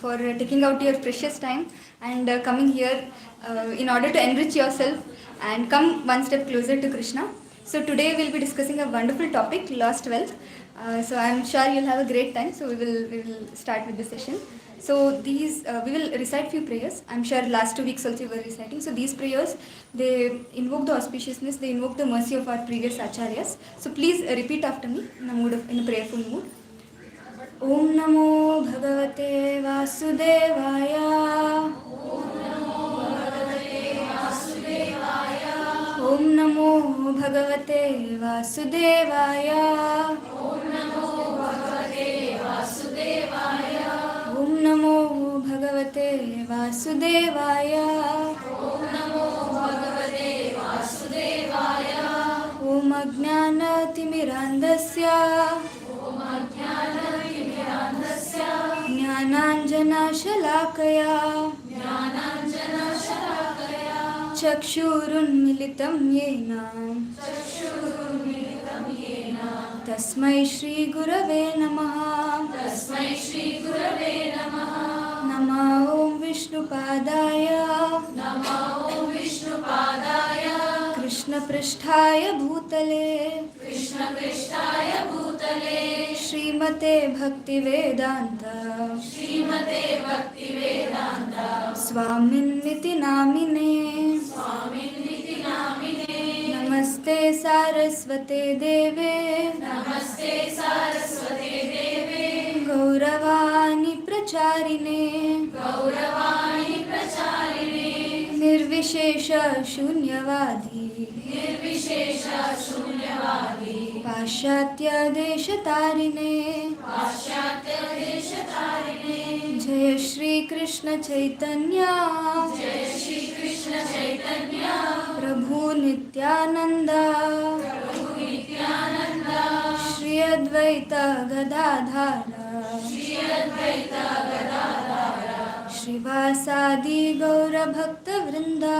for taking out your precious time and coming here in order to enrich yourself and come one step closer to Krishna. So today we'll be discussing a wonderful topic, lost wealth. So I'm sure you'll have a great time. So we will start with the session. So these we will recite few prayers. I'm sure last 2 weeks also we were reciting. So these prayers, they invoke the auspiciousness, they invoke the mercy of our previous acharyas. So please repeat after me in a prayerful mood. Om Namo Bhagavate Vasudevaya. Om Namo Bhagavate Vasudevaya. Om Namo Bhagavate Vasudevaya. Om Namo Bhagavate Vasudevaya. Om Namo Bhagavate Vasudevaya. Om Ajnanaatimirandasya. Om Ajnanaatimirandasya. Jnananjanashalakaya. Jnananjanashalakaya. चक्षुरुन्मिलितं येन तस्मै श्री गुरवे नमः नमः ॐ विष्णुपादाय कृष्णपृष्ठाय भूतले श्रीमते भक्तिवेदान्त स्वामिन्निति नामिने नमस्ते सारस्वते देवे गौरवाणी प्रचारिणे निर्विशेष शून्यवादी पाश्चात्य देशतारिणे जय श्री कृष्ण चैतन्य प्रभु Nityanand Shri Advaita Gadadhar श्रीवासादि गौरभक्तवृंदा.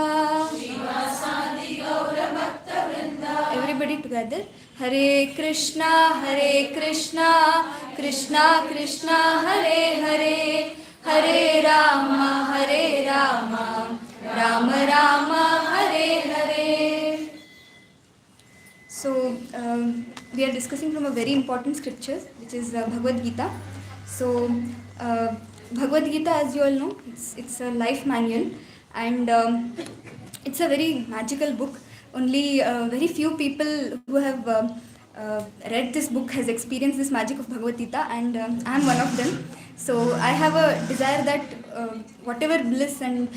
Everybody together. Hare Krishna, Krishna Krishna, Hare Hare, Hare Rama, Rama Rama, Hare Hare. So we are discussing from a very important scripture, which is Bhagavad Gita. So Bhagavad Gita, as you all know, it's a life manual, and it's a very magical book. Only very few people who have read this book has experienced this magic of Bhagavad Gita, and I am one of them. So I have a desire that whatever bliss and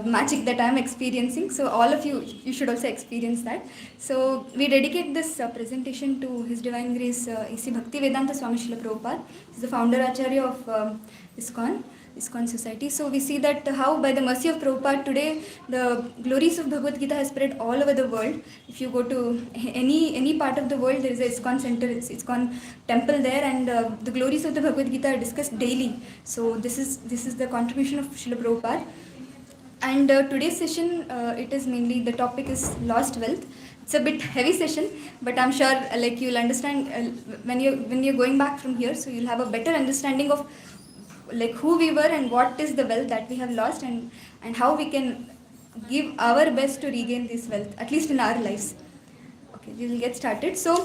magic that I am experiencing, so all of you should also experience that. So we dedicate this presentation to His Divine Grace A.C. Bhaktivedanta Swami Srila Prabhupada. He is the founder Acharya of ISKCON Society. So we see that how by the mercy of Prabhupada today the glories of Bhagavad Gita has spread all over the world. If you go to any part of the world, there is a ISKCON center, ISKCON temple there, and the glories of the Bhagavad Gita are discussed daily. So this is the contribution of Srila Prabhupada. And today's session, it is mainly, the topic is lost wealth. It's a bit heavy session, but I'm sure like you'll understand when you're going back from here, so you'll have a better understanding of like who we were and what is the wealth that we have lost, and how we can give our best to regain this wealth, at least in our lives. Okay, we will get started. So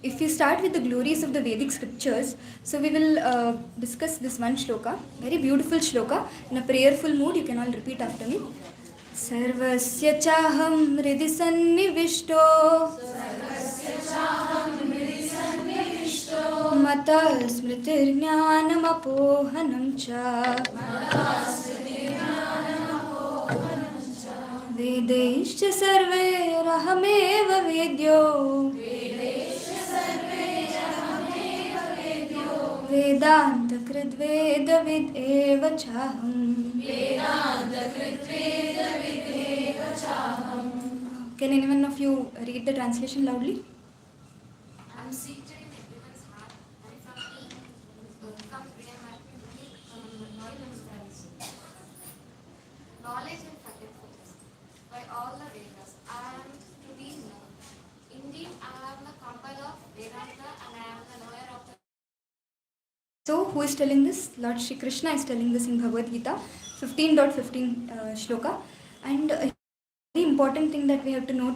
if we start with the glories of the Vedic scriptures, so we will discuss this one shloka, very beautiful shloka. In a prayerful mood, you can all repeat after me. Sarvasya chaham hridhi sannivishto Mata smritirjnanam apohanam cha Vedaischa sarvairahameva vedyo Vedanta kridveda vid eva chaham. Can anyone of you read the translation loudly? I'm seated in everyone's heart, and from me will come freedom and knowledge and forgetfulness. By all the Vedas, I am to be known. Indeed, I am the compiler of Vedanta, and I am the knower of the So who is telling this? Lord Shri Krishna is telling this in Bhagavad Gita 15.15 shloka. And a very important thing that we have to note,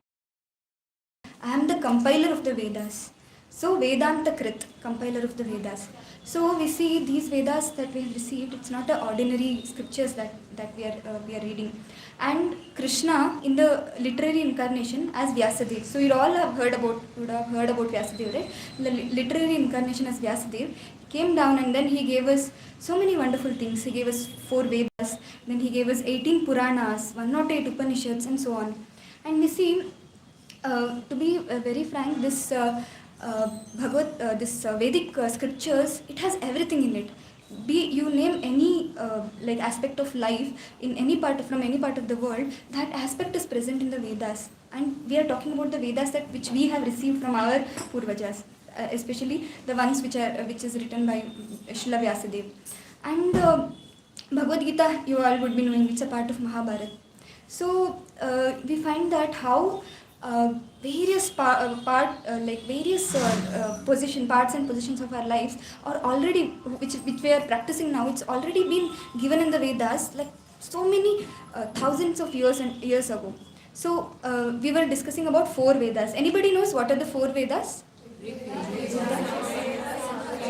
I am the compiler of the Vedas. So Vedanta Krit, compiler of the Vedas. So we see these Vedas that we have received, it's not the ordinary scriptures that we are reading. And Krishna in the literary incarnation as Vyasadeva. So you all would have heard about Vyasadeva, right? The literary incarnation as Vyasadeva came down, and then he gave us so many wonderful things. He gave us 4 Vedas, then he gave us 18 Puranas, 108 Upanishads, and so on. And we see, to be very frank, this Vedic scriptures, it has everything in it. Be you name any like aspect of life in any part from any part of the world, that aspect is present in the Vedas. And we are talking about the Vedas which we have received from our Purvajas, especially the ones which is written by Srila Vyasadeva. And Bhagavad Gita, you all would be knowing, it's a part of Mahabharata. So we find that how various parts and positions of our lives are already, which we are practicing now, it's already been given in the Vedas, like so many thousands of years ago. So we were discussing about 4 Vedas. Anybody knows what are the 4 Vedas?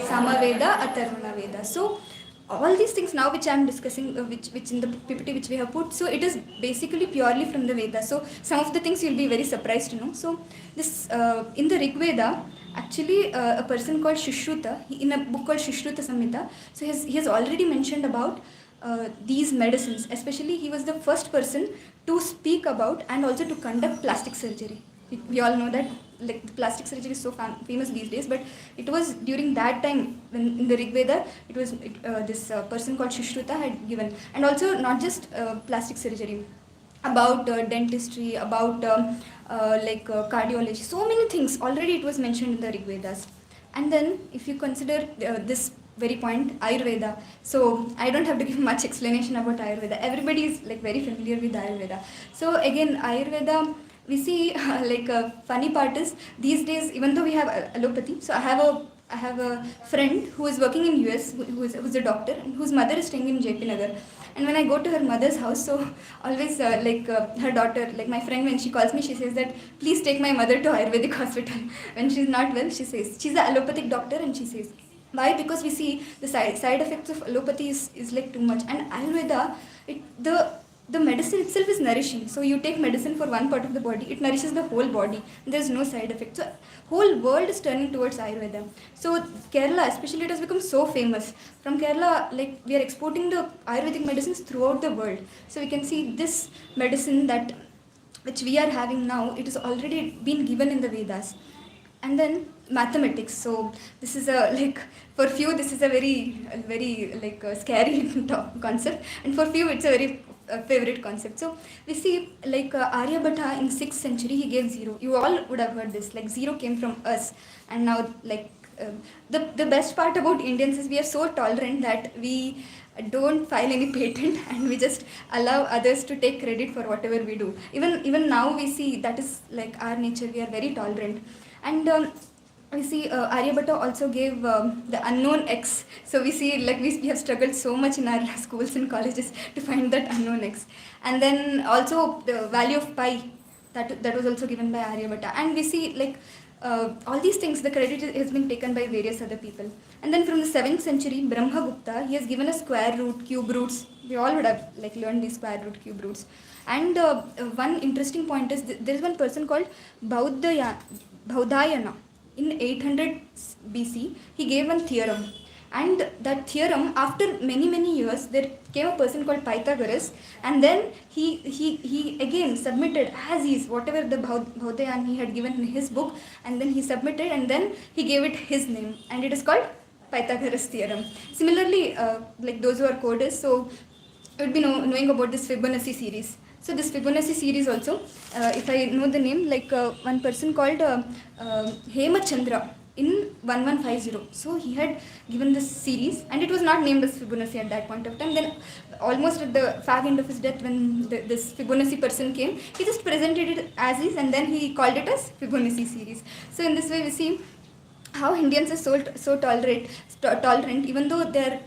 Samaveda, Atharvana Veda. So all these things now which I am discussing, which in the PPT which we have put, so it is basically purely from the Veda. So some of the things you'll be very surprised to know. So this in the Rig Veda, actually a person called Shushruta, in a book called Shushruta Samhita, so he has already mentioned about these medicines. Especially he was the first person to speak about and also to conduct plastic surgery. We all know that, like, the plastic surgery is so famous these days, but it was during that time when in the Rig Veda it was this person called Shushruta had given. And also not just plastic surgery, about dentistry, about cardiology, so many things already it was mentioned in the Rig Vedas. And then if you consider this very point, Ayurveda, so I don't have to give much explanation about Ayurveda. Everybody is like very familiar with Ayurveda. So again, Ayurveda, we see funny part is these days, even though we have allopathy, so I have a friend who is working in US, who's a doctor, and whose mother is staying in JP Nagar. And when I go to her mother's house, so always her daughter, like my friend, when she calls me, she says that please take my mother to Ayurvedic hospital. When she's not well, she says, she's an allopathic doctor, and she says, why? Because we see the side effects of allopathy is like too much. And Ayurveda, the medicine itself is nourishing. So you take medicine for one part of the body, it nourishes the whole body. There's no side effect. So whole world is turning towards Ayurveda. So Kerala, especially, it has become so famous. From Kerala, like, we are exporting the Ayurvedic medicines throughout the world. So we can see this medicine which we are having now, it has already been given in the Vedas. And then mathematics. So this is for few this is a very scary concept, and for few it's a very favorite concept. So we see Aryabhatta in 6th century, he gave 0. You all would have heard this, like 0 came from us. And now the best part about Indians is we are so tolerant that we don't file any patent and we just allow others to take credit for whatever we do. Even now we see that is like our nature. We are very tolerant. And we see Aryabhatta also gave the unknown x. So we see, like, we have struggled so much in our schools and colleges to find that unknown x. And then also the value of pi, that was also given by Aryabhatta. And we see, like, all these things, the credit has been taken by various other people. And then from the 7th century, Brahmagupta, he has given a square root, cube roots. We all would have learned these square root, cube roots. And one interesting point is there is one person called Baudhayana. In 800 BC, he gave one theorem. And that theorem, after many years, there came a person called Pythagoras, and then he again submitted as is whatever the Baudhayana he had given in his book, and then he submitted, and then he gave it his name, and it is called Pythagoras theorem. Similarly, like those who are coders, so you would be knowing about this Fibonacci series. So this Fibonacci series also, if I know the name, one person called Hemachandra in 1150. So he had given this series, and it was not named as Fibonacci at that point of time. Then almost at the fag end of his death, when this Fibonacci person came, he just presented it as is, and then he called it as Fibonacci series. So in this way we see how Indians are so tolerant, even though they're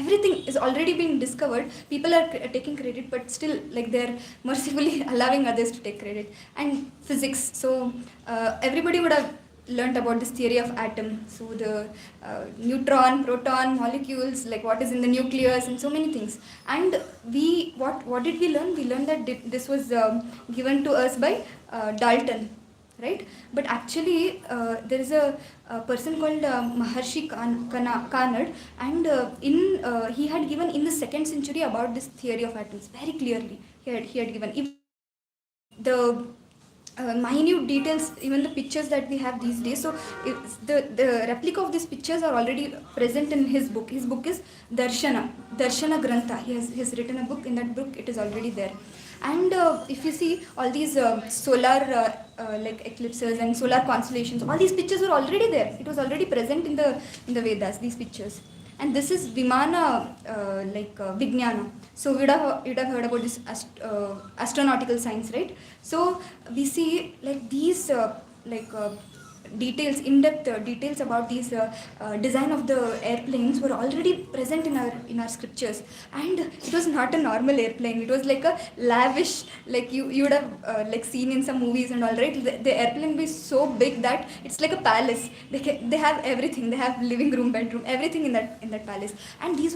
everything is already being discovered. People are taking credit, but still, like, they're mercifully allowing others to take credit. And physics. So everybody would have learned about this theory of atom. So the neutron, proton, molecules, like what is in the nucleus, and so many things. And we what did we learn? We learned that this was given to us by Dalton, right? But actually, there is a person called Maharshi Kanad, and he had given in the 2nd century about this theory of atoms very clearly. He had given even the minute details, even the pictures that we have these days. So the replica of these pictures are already present in his book. His book is Darshana Grantha. He has written a book. In that book, it is already there. And if you see all these solar like eclipses and solar constellations, all these pictures were already there. It was already present in the Vedas, these pictures. And this is Vimana Vijnana. So you'd have heard about this astronautical science, right? So we see like these details, in-depth details about these design of the airplanes were already present in our scriptures. And it was not a normal airplane. It was like a lavish, like you would have like seen in some movies and all, right? The airplane was so big that it's like a palace. They have everything. They have living room, bedroom, everything in that palace. And these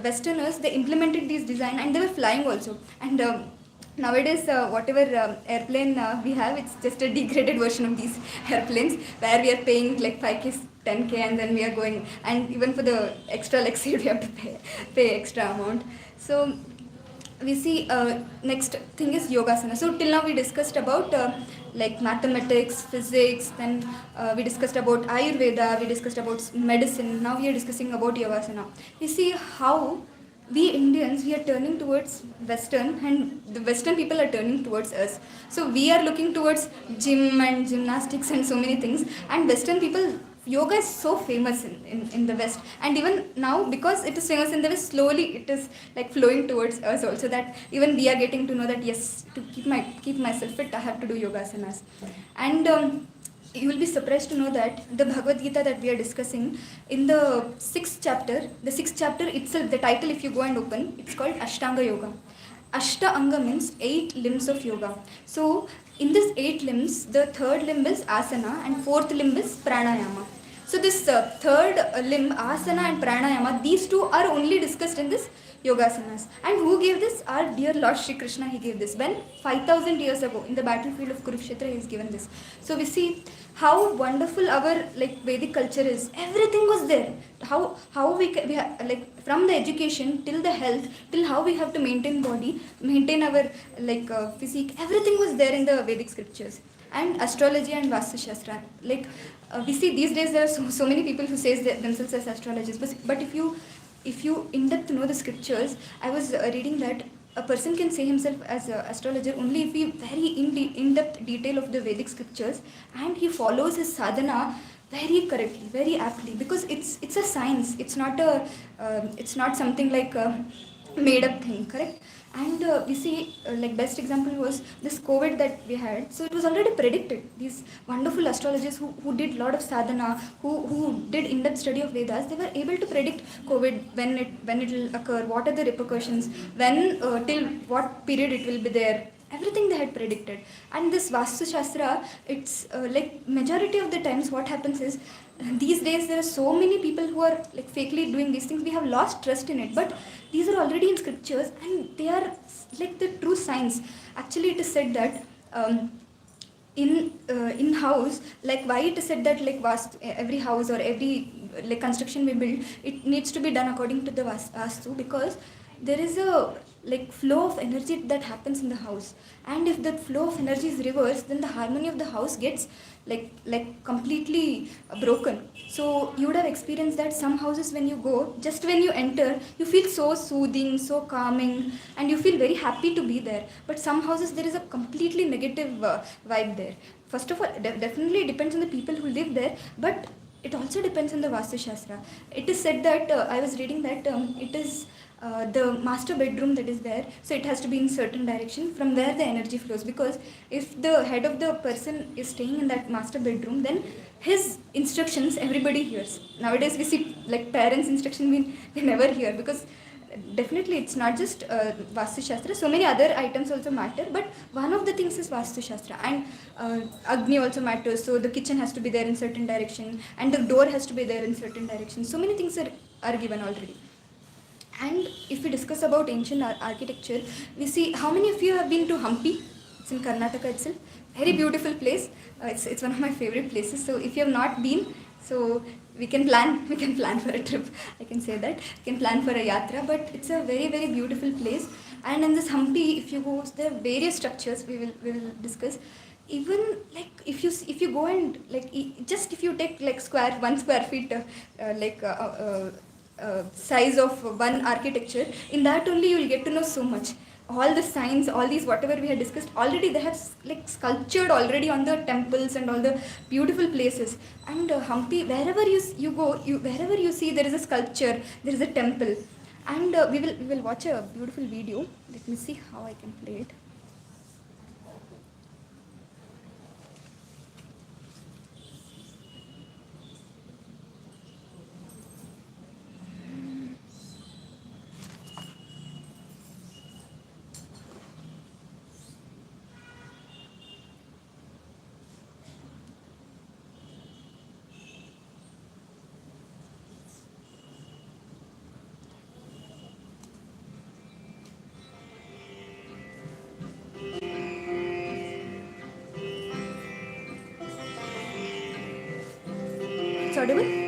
Westerners. They implemented these design, and they were flying also. And nowadays, whatever airplane we have, it's just a degraded version of these airplanes, where we are paying like 5k, 10k, and then we are going, and even for the extra leg seat, we have to pay extra amount. So we see next thing is yogasana. So till now we discussed about like mathematics, physics, then we discussed about Ayurveda, we discussed about medicine. Now we are discussing about yogasana. We see how we Indians, we are turning towards Western, and the Western people are turning towards us. So we are looking towards gym and gymnastics and so many things, and Western people, yoga is so famous in the West. And even now, because it is famous in the West, slowly it is like flowing towards us also, that even we are getting to know that yes, to keep myself fit, I have to do yogasanas. And you will be surprised to know that the Bhagavad Gita that we are discussing, in the 6th chapter itself, the title, if you go and open, it's called Ashtanga Yoga. Ashta Anga means 8 limbs of yoga. So in this 8 limbs, the 3rd limb is asana and 4th limb is pranayama. So this 3rd limb, asana and pranayama, these two are only discussed in this yogasanas. And who gave this? Our dear Lord Shri Krishna, he gave this. When 5,000 years ago, in the battlefield of Kurukshetra, he has given this. So we see how wonderful our like Vedic culture is. Everything was there. How we like from the education till the health, till how we have to maintain body, maintain our like physique. Everything was there in the Vedic scriptures. And astrology and Vastu Shastra. Like we see these days, there are so many people who says themselves as astrologers. But if you in depth know the scriptures, I was reading that a person can say himself as an astrologer only if he very in depth detail of the Vedic scriptures, and he follows his sadhana very correctly, very aptly, because it's a science. It's not something like a made up thing, correct? And we see like best example was this COVID that we had. So it was already predicted. These wonderful astrologers who did a lot of sadhana, who did in-depth study of Vedas, they were able to predict COVID, when it will occur, what are the repercussions, when till what period it will be there. Everything they had predicted. And this Vastu Shastra, it's like majority of the times what happens is, these days there are so many people who are like fakely doing these things. We have lost trust in it, but these are already in scriptures, and they are like the true science. Actually, it is said that in house, like why it is said that like every house or every like construction we build, it needs to be done according to the vastu, because there is a like flow of energy that happens in the house. And if that flow of energy is reversed, then the harmony of the house gets like completely broken. So you would have experienced that some houses, when you go, just when you enter, you feel so soothing, so calming, and you feel very happy to be there. But some houses, there is a completely negative vibe there. First of all, definitely it depends on the people who live there, but it also depends on the Vastu Shastra. It is said that I was reading that it is the master bedroom that is there, so it has to be in certain direction from where the energy flows, because if the head of the person is staying in that master bedroom, then his instructions everybody hears. Nowadays we see like parents instruction we never hear, because definitely it's not just Vastu Shastra, so many other items also matter, but one of the things is Vastu Shastra. And Agni also matters, so the kitchen has to be there in certain direction, and the door has to be there in certain direction. So many things are given already. And if we discuss about ancient architecture, we see, how many of you have been to Hampi? It's in Karnataka itself. Very beautiful place. It's one of my favorite places. So if you have not been, so we can plan for a trip. I can say that we can plan for a yatra. But it's a very, very beautiful place. And in this Hampi, if you go, there are various structures we will discuss. Even like if you go and like just if you take like 1 square feet size of one architecture, in that only you will get to know so much. All the signs, all these whatever we had discussed already, they have like sculptured already on the temples and all the beautiful places. And Hampi, wherever you go, wherever you see there is a sculpture, there is a temple. And we will watch a beautiful video. Let me see how I can play it. It's audible?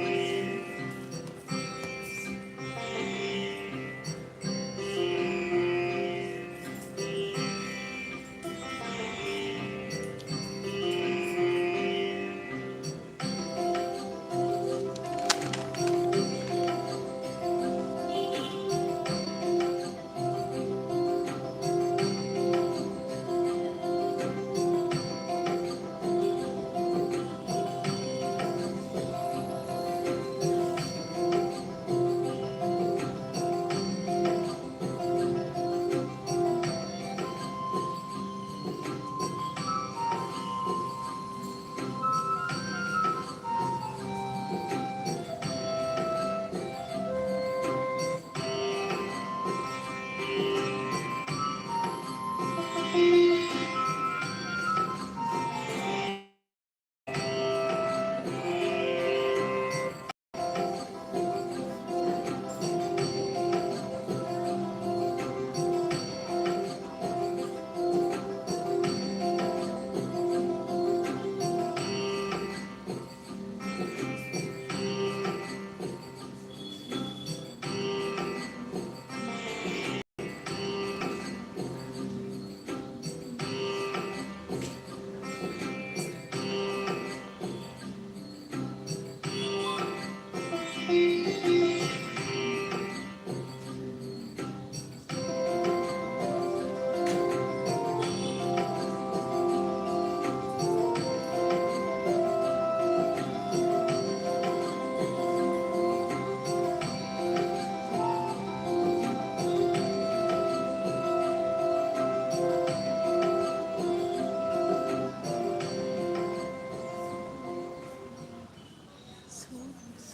So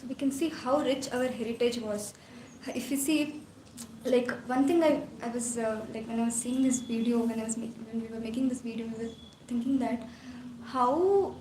we can see how rich our heritage was. If you see, like one thing I was like when I was seeing this video, when we were making this video, we were thinking that how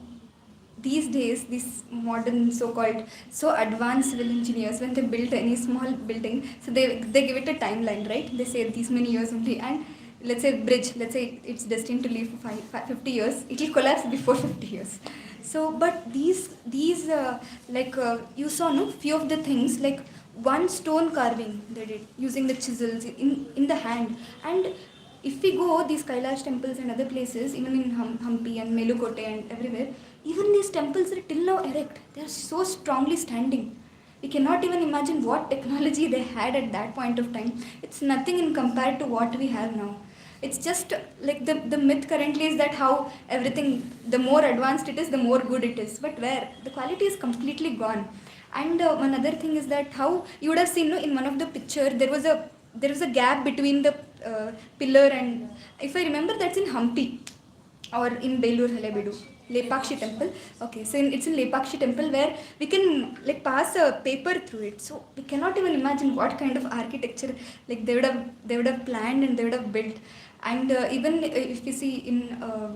these days these modern so-called so advanced civil engineers, when they build any small building, so they give it a timeline, right? They say these many years only. And let's say bridge, let's say it's destined to live for 50 years, it will collapse before 50 years. So but these you saw no few of the things, like one stone carving they did using the chisels in the hand. And if we go these Kailash temples and other places, even in Hampi and Melukote and everywhere, even these temples are till now erect. They are so strongly standing. We cannot even imagine what technology they had at that point of time. It's nothing in compared to what we have now. It's just like the myth currently is that how everything, the more advanced it is, the more good it is. But where? The quality is completely gone. And one other thing is that how you would have seen, no, in one of the picture, there was a there is a gap between the pillar, and if I remember, that's in Hampi or in Belur Halebedu. Lepakshi temple. Okay, so it's in Lepakshi temple where we can like pass a paper through it. So we cannot even imagine what kind of architecture like they would have planned and they would have built. And even if you see in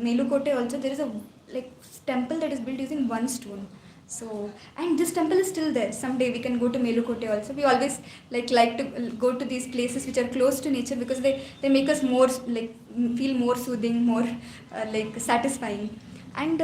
Melukote also, there is a like temple that is built using one stone. So, and this temple is still there. Someday we can go to Melukote also. We always like to go to these places which are close to nature because they make us more like feel more soothing, more like satisfying. And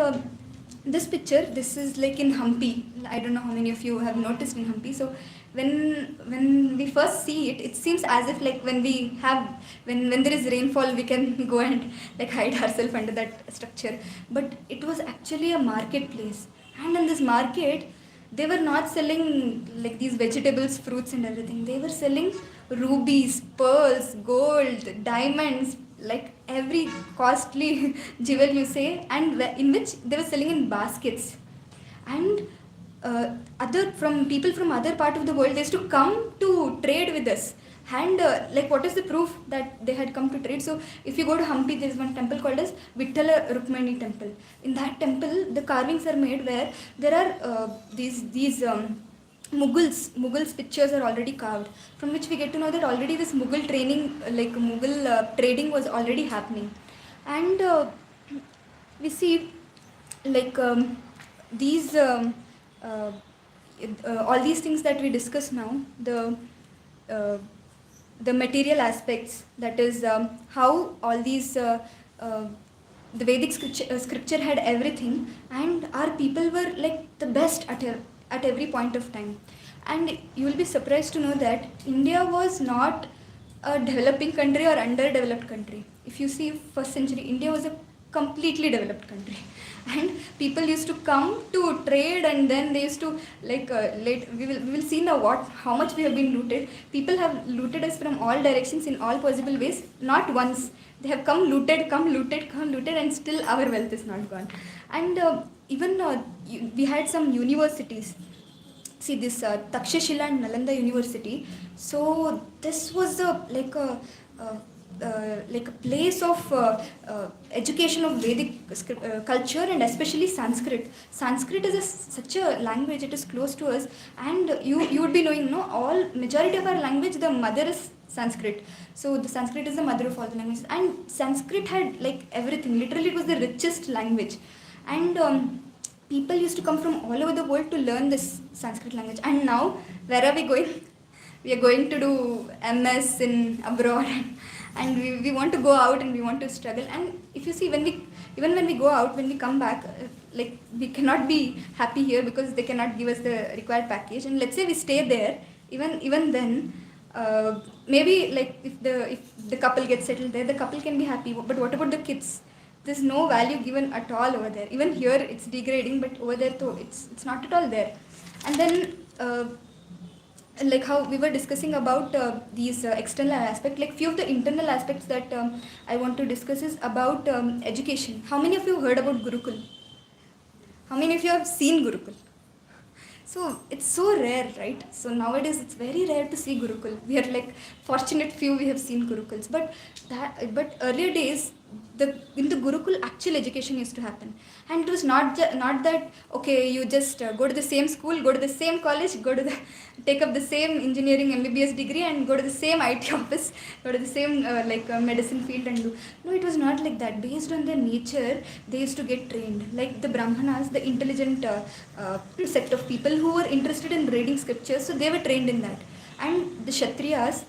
this picture, this is like in Hampi. I don't know how many of you have noticed in Hampi. So when we first see it, it seems as if like when there is rainfall, we can go and like hide ourselves under that structure. But it was actually a marketplace, and in this market, they were not selling like these vegetables, fruits, and everything. They were selling rubies, pearls, gold, diamonds, like every costly jewel you say, and in which they were selling in baskets. And other from people from other part of the world, they used to come to trade with us. And like, what is the proof that they had come to trade? So if you go to Hampi, there is one temple called as Vittala Rukmani temple. In that temple, the carvings are made where there are these Mughals pictures are already carved, from which we get to know that already this Mughal training, like Mughal trading, was already happening. And we see like these uh, all these things that we discuss now, uh, the material aspects, that is how all these uh, the Vedic scripture had everything, and our people were like the best at every point of time. And you will be surprised to know that India was not a developing country or underdeveloped country. If you see first century, India was a completely developed country. And people used to come to trade, and then they used to like we will see now how much we have been looted. People have looted us from all directions in all possible ways, not once. They have come looted, and still our wealth is not gone. And even we had some universities. See this Takshashila and Nalanda University. So this was like a place of education of Vedic culture, and especially Sanskrit. Sanskrit is such a language; it is close to us, and you would be knowing, no, all majority of our language, the mother is Sanskrit. So the Sanskrit is the mother of all the languages, and Sanskrit had like everything. Literally, it was the richest language, and people used to come from all over the world to learn this Sanskrit language. And now, where are we going? We are going to do MS in abroad, and we want to go out and we want to struggle. And if you see, when we go out, when we come back, like we cannot be happy here because they cannot give us the required package. And let's say we stay there, even then, maybe like if the couple gets settled there, the couple can be happy. But what about the kids? There's no value given at all over there. Even here it's degrading, but over there too, it's not at all there. And then like how we were discussing about these external aspects, like few of the internal aspects that I want to discuss is about education. How many of you heard about Gurukul? How many of you have seen Gurukul? So it's so rare, right? So nowadays it's very rare to see Gurukul. We are like fortunate few we have seen Gurukuls, but earlier days, in the Gurukul actual education used to happen, and it was not that okay, you just go to the same school, go to the same college, take up the same engineering MBBS degree, and go to the same IT office, go to the same medicine field and do. No, it was not like that. Based on their nature, they used to get trained. Like the Brahmanas, the intelligent set of people who were interested in reading scriptures, so they were trained in that. And the Kshatriyas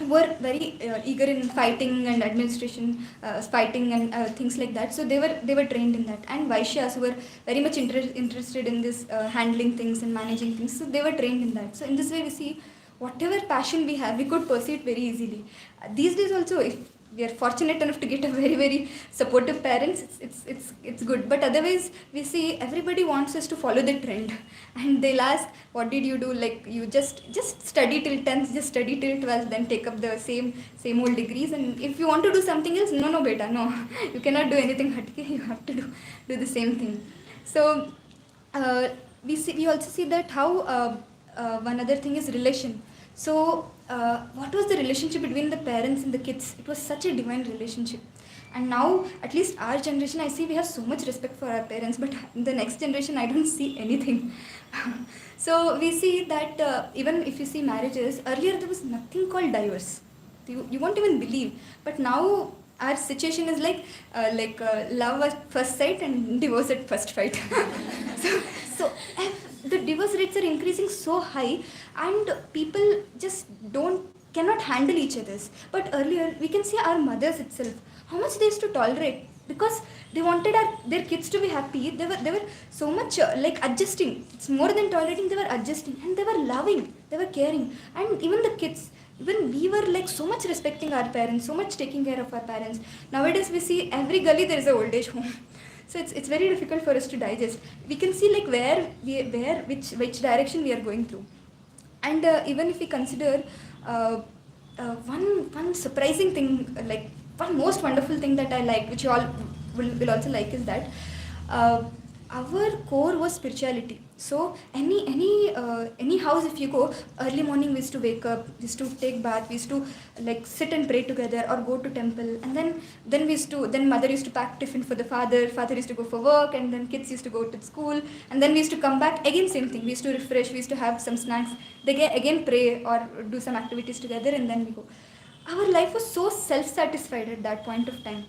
were very eager in fighting and administration, fighting and things like that. So they were trained in that. And Vaishyas, who were very much interested in this handling things and managing things, so they were trained in that. So in this way, we see whatever passion we have, we could pursue it very easily. These days also, if we are fortunate enough to get a very very supportive parents, it's good. But otherwise, we see everybody wants us to follow the trend, and they'll ask, what did you do? Like, you just study till 10th, just study till 12th, then take up the same old degrees. And if you want to do something else, no beta, no, you cannot do anything hatke, you have to do the same thing. So we also see that how one other thing is relation. So, what was the relationship between the parents and the kids? It was such a divine relationship. And now, at least our generation, I see we have so much respect for our parents, but in the next generation, I don't see anything. So, we see that even if you see marriages, earlier there was nothing called divorce. You won't even believe. But now, our situation is like love at first sight and divorce at first fight. so, so the divorce rates are increasing so high, and people just don't cannot handle each other's. But earlier, we can see our mothers itself, how much they used to tolerate, because they wanted their kids to be happy. They were so much like adjusting. It's more than tolerating. They were adjusting, and they were loving. They were caring, and even the kids. Even we were like so much respecting our parents, so much taking care of our parents. Nowadays, we see every gully there is a old age home. So it's very difficult for us to digest. We can see like which direction we are going through. And even if we consider one surprising thing, like one most wonderful thing that I like, which you all will also like, is that uh, our core was spirituality. So any house, if you go early morning, we used to wake up, we used to take bath, we used to like sit and pray together or go to temple, and then mother used to pack tiffin for the father used to go for work, and then kids used to go to school, and then we used to come back again, same thing, we used to refresh, we used to have some snacks, they again pray or do some activities together, and then we go. Our life was so self-satisfied at that point of time.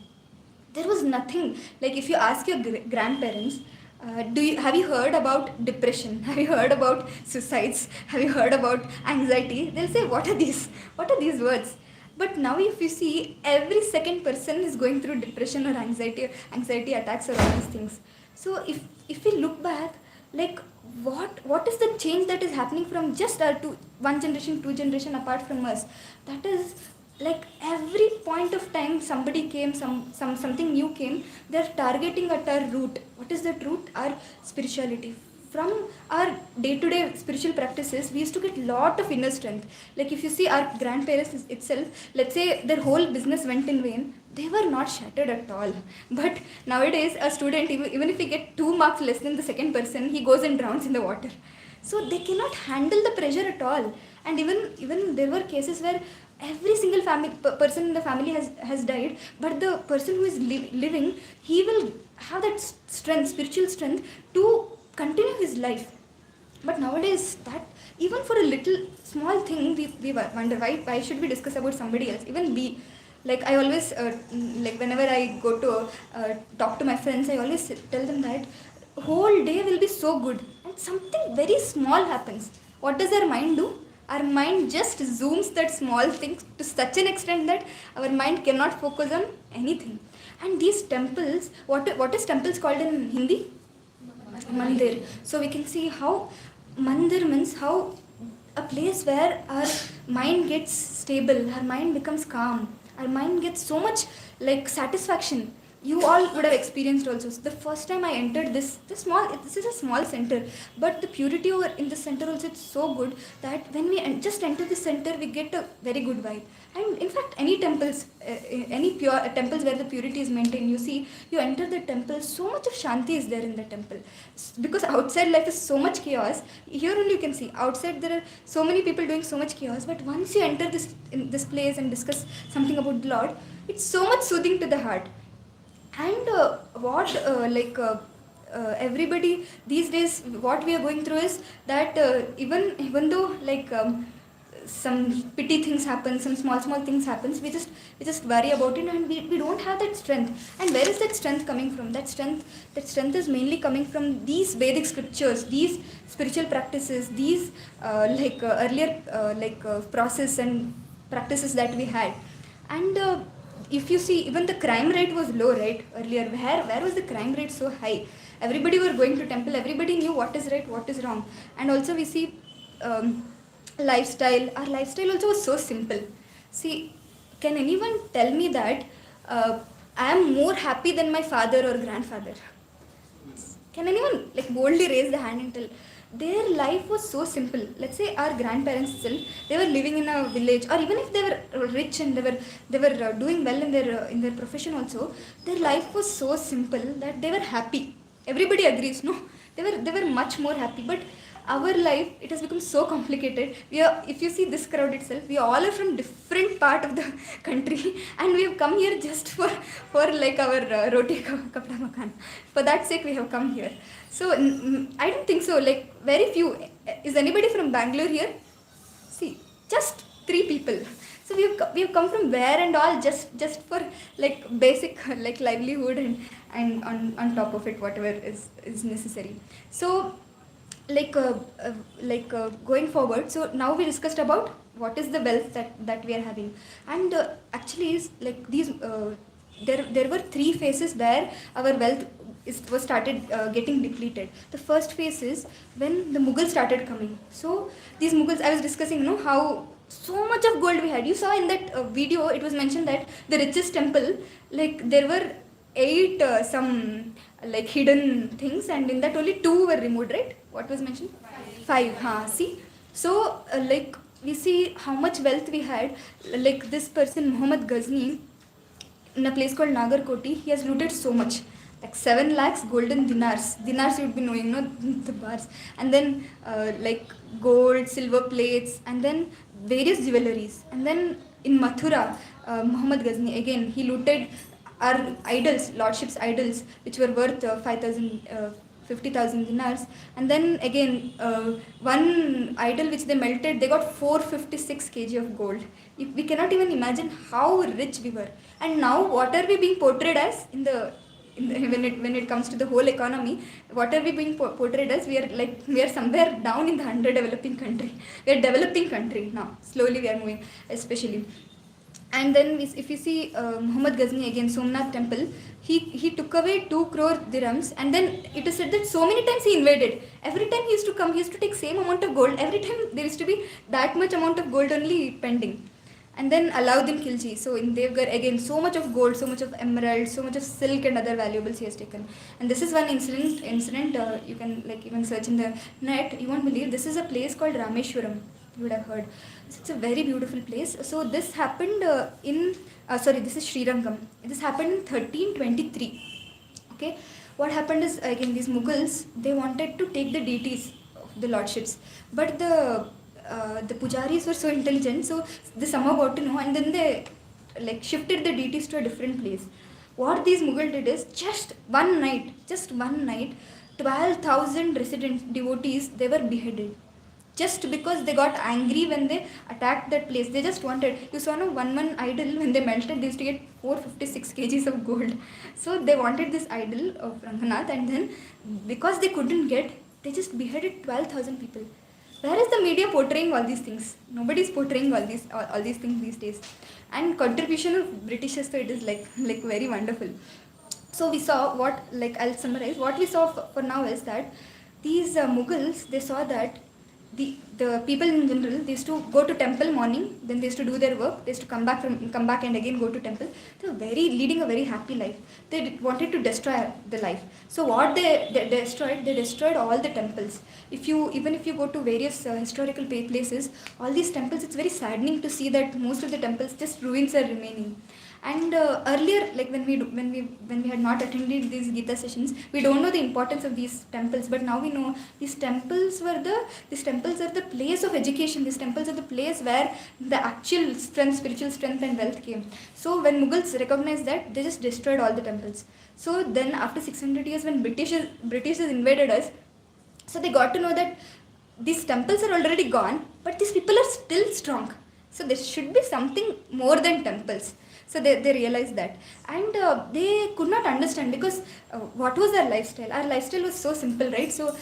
There was nothing. Like if you ask your grandparents, have you heard about depression? Have you heard about suicides? Have you heard about anxiety? They'll say, what are these words? But now if you see, every second person is going through depression or anxiety attacks or all these things. So if we look back, like what is the change that is happening from just our one generation, two generation apart from us? That is like every point of time somebody came, something new came. They're targeting at our root. What is that root? Our spirituality. From our day-to-day spiritual practices, we used to get lot of inner strength. Like if you see our grandparents itself, let's say their whole business went in vain, they were not shattered at all. But nowadays a student, even if he get 2 marks less than the second person, he goes and drowns in the water. So they cannot handle the pressure at all. And even there were cases where every single person in the family has died, but the person who is living, he will have that strength, spiritual strength, to continue his life. But nowadays, that even for a little small thing, we wonder why should we discuss about somebody else? Even we, like I always like whenever I go to talk to my friends, I always tell them that whole day will be so good, and something very small happens. What does our mind do? Our mind just zooms that small things to such an extent that our mind cannot focus on anything. And these temples, what is temples called in Hindi? Mandir. So we can see how mandir means how a place where our mind gets stable, our mind becomes calm, our mind gets so much like satisfaction. You all would have experienced also. So the first time I entered this is a small center, but the purity over in the center also, it's so good that when we just enter the center, we get a very good vibe. And in fact, any temples, any pure temples where the purity is maintained, you see, you enter the temple, so much of shanti is there in the temple. Because outside life is so much chaos, here only you can see, outside there are so many people doing so much chaos, but once you enter in this place and discuss something about the Lord, it's so much soothing to the heart. And everybody these days, what we are going through is that even though some pity things happen, some small things happens, we just worry about it, and we don't have that strength. And where is that strength coming from? That strength is mainly coming from these Vedic scriptures, these spiritual practices, these earlier process and practices that we had. And if you see, even the crime rate was low, right? Earlier, where was the crime rate so high? Everybody were going to temple, everybody knew what is right, what is wrong. And also we see lifestyle, our lifestyle also was so simple. See, can anyone tell me that I am more happy than my father or grandfather? Can anyone like boldly raise the hand and tell? Their life was so simple. Let's say our grandparents itself, they were living in a village, or even if they were rich and they were doing well in their profession also, their life was so simple that they were happy. Everybody agrees, no? They were much more happy. But our life, it has become so complicated. If you see this crowd itself, we all are from different part of the country, and we have come here just for like our roti kapda makan. For that sake, we have come here. So I don't think so. Like very few. Is anybody from Bangalore here? See, just 3 people. So we have come from where and all, just for like basic like livelihood, and on top of it whatever is necessary. So like going forward, so now we discussed about what is the wealth that we are having. And actually is like these there were 3 phases where our wealth was started getting depleted. The first phase is when the Mughals started coming. So these Mughals, I was discussing, how so much of gold we had. You saw in that video, it was mentioned that the richest temple, like there were 8 some like hidden things, and in that only 2 were removed, right? What was mentioned? 5. See, so like we see how much wealth we had. Like this person Muhammad Ghazni, in a place called Nagarkoti, he has looted so much, like 7 lakhs golden dinars. Dinars you would be knowing, no, the bars. And then like gold, silver plates, and then various jewelries. And then in Mathura, Muhammad Ghazni again, he looted our idols, lordship's idols, which were worth 50,000 dinars. And then again, one idol which they melted, they got 456 kg of gold. We cannot even imagine how rich we were. And now, what are we being portrayed as when it comes to the whole economy? What are we being portrayed as? We are somewhere down in the underdeveloping country. We are developing country now. Slowly we are moving, especially. And then if you see Muhammad Ghazni again, Somnath temple, he took away 2 crore dirhams, and then it is said that so many times he invaded. Every time he used to come, he used to take same amount of gold. Every time there used to be that much amount of gold only pending. And then Alauddin Khilji, so in Devgarh again, so much of gold, so much of emeralds, so much of silk and other valuables he has taken. And this is one incident you can like even search in the net. You won't believe, this is a place called Rameshwaram. You would have heard. It's a very beautiful place. So this happened this is Srirangam. This happened in 1323. Okay, what happened is, again, these Mughals, they wanted to take the deities of the lordships, but the pujaris were so intelligent, so they somehow got to know, and then they like shifted the deities to a different place. What these Mughal did is just one night, 12,000 resident devotees, they were beheaded. Just because they got angry when they attacked that place. They just wanted, you saw no one idol, when they melted, they used to get 456 kgs of gold. So they wanted this idol of Ranganath, and then because they couldn't get, they just beheaded 12,000 people. Where is the media portraying all these things? Nobody is portraying all these things these days. And contribution of Britishers, so it is like very wonderful. So we saw what, like I'll summarize, what we saw for now is that these Mughals, they saw that the people in general, they used to go to temple morning, then they used to do their work, they used to come back and again go to temple. They were leading a very happy life. They wanted to destroy the life. So what they destroyed all the temples. Even if you go to various historical places, all these temples, it's very saddening to see that most of the temples, just ruins are remaining. And earlier, like when we had not attended these Gita sessions, we don't know the importance of these temples. But now we know these temples are the place of education. These temples are the place where the actual spiritual strength and wealth came. So when Mughals recognized that, they just destroyed all the temples. So then after 600 years, when Britishers invaded us, so they got to know that these temples are already gone, but these people are still strong. So there should be something more than temples. So they realized that, and they could not understand, because what was our lifestyle? Our lifestyle was so simple, right? So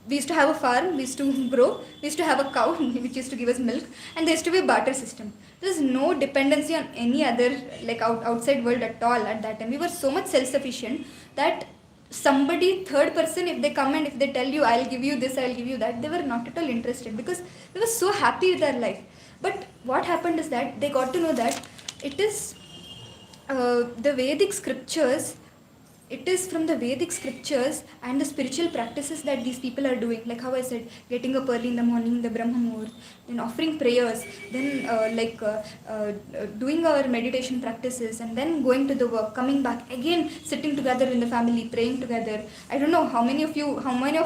we used to have a farm, we used to grow, we used to have a cow which used to give us milk, and there used to be a barter system. There was no dependency on any other like outside world at all at that time. We were so much self-sufficient that somebody, third person, if they come and if they tell you, I'll give you this, I'll give you that, they were not at all interested, because they were so happy with their life. But what happened is that they got to know that it is the Vedic scriptures it is from the Vedic scriptures and the spiritual practices that these people are doing. Like how I said, getting up early in the morning, the Brahma Muhurt, then offering prayers, then doing our meditation practices, and then going to the work, coming back again, sitting together in the family, praying together. I don't know how many of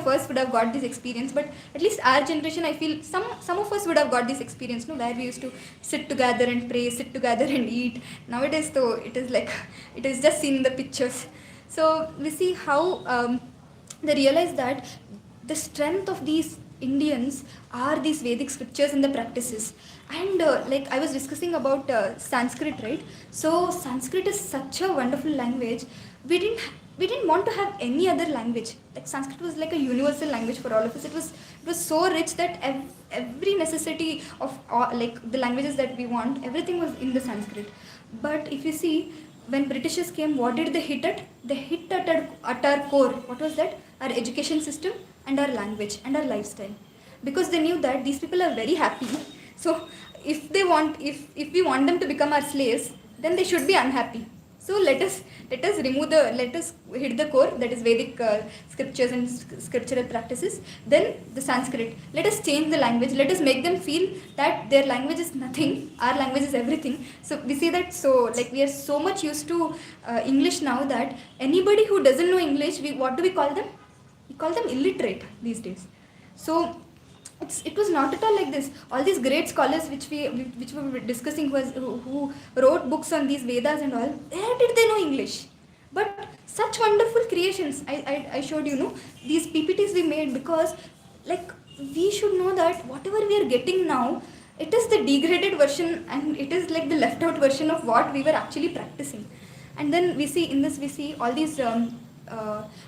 us would have got this experience, but at least our generation, I feel some of us would have got this experience, no, where we used to sit together and pray, sit together and eat. Nowadays, though, it is like it is just seen in the pictures. So we see how they realize that the strength of these Indians are these Vedic scriptures and the practices. And like I was discussing about Sanskrit, right? So Sanskrit is such a wonderful language. We didn't want to have any other language. Like Sanskrit was like a universal language for all of us. It was so rich that every necessity of all, like the languages that we want, everything was in the Sanskrit. But if you see, when Britishers came, what did they hit at? They hit at our core. What was that? Our education system and our language and our lifestyle. Because they knew that these people are very happy. So if we want them to become our slaves, then they should be unhappy. So let us hit the core, that is Vedic scriptures and scriptural practices. Then the Sanskrit. Let us change the language. Let us make them feel that their language is nothing, our language is everything. So we see that, so like we are so much used to English now that anybody who doesn't know English, what do we call them? We call them illiterate these days. So it was not at all like this. All these great scholars which we were discussing, who wrote books on these Vedas and all, where did they know English? But such wonderful creations. I showed you, know, these PPTs we made, because like we should know that whatever we are getting now, it is the degraded version, and it is like the left out version of what we were actually practicing. And then we see all these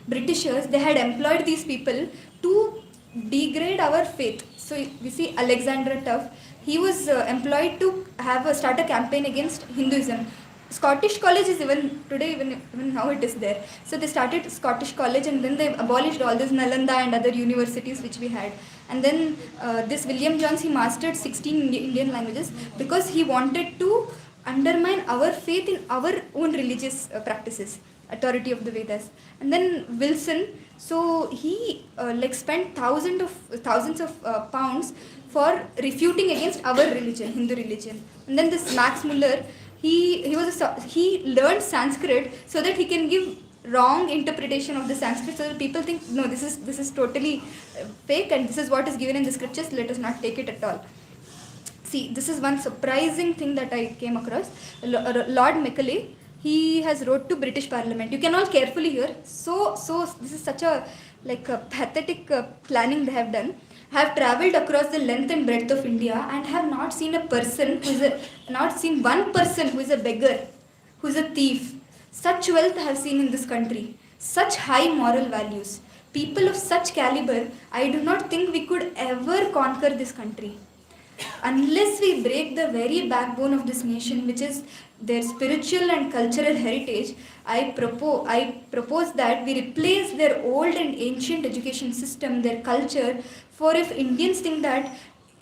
Britishers, they had employed these people to degrade our faith. So we see Alexander Tuff, he was employed to start a campaign against Hinduism. Scottish college is even today, even now it is there. So they started Scottish college, and then they abolished all this Nalanda and other universities which we had. And then this William Jones, he mastered 16 Indian languages because he wanted to undermine our faith in our own religious practices, authority of the Vedas. And then Wilson, so he spent thousands of pounds for refuting against our religion, Hindu religion. And then this Max Muller, he learned Sanskrit so that he can give wrong interpretation of the Sanskrit, so that people think, no, this is totally fake, and this is what is given in the scriptures, let us not take it at all. See, this is one surprising thing that I came across. Lord Macaulay, he has wrote to British Parliament. You can all carefully hear. So this is such a pathetic planning they have done. Have travelled across the length and breadth of India and have not seen one person who is a beggar, who is a thief. Such wealth I have seen in this country. Such high moral values. People of such caliber, I do not think we could ever conquer this country. Unless we break the very backbone of this nation, which is their spiritual and cultural heritage, I propose that we replace their old and ancient education system, their culture. For if Indians think that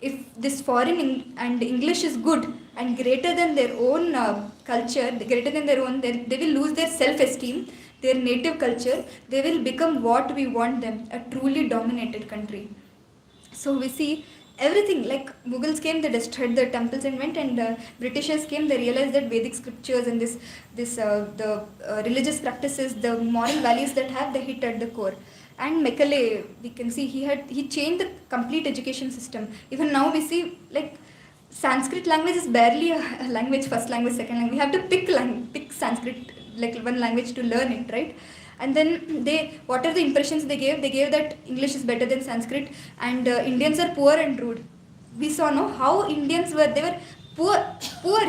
if this foreign and English is good and greater than their own culture, greater than their own, they will lose their self-esteem, their native culture. They will become what we want them, a truly dominated country. So we see everything, like Mughals came, they destroyed the temples and went, and Britishers came, they realized that Vedic scriptures and the religious practices, the moral values that they hit at the core. And Macaulay, we can see he changed the complete education system. Even now we see, like, Sanskrit language is barely a language, first language, second language. We have to pick Sanskrit, like one language, to learn it, right? And then what are the impressions they gave? They gave that English is better than Sanskrit, and Indians are poor and rude. We saw how Indians were, they were poor.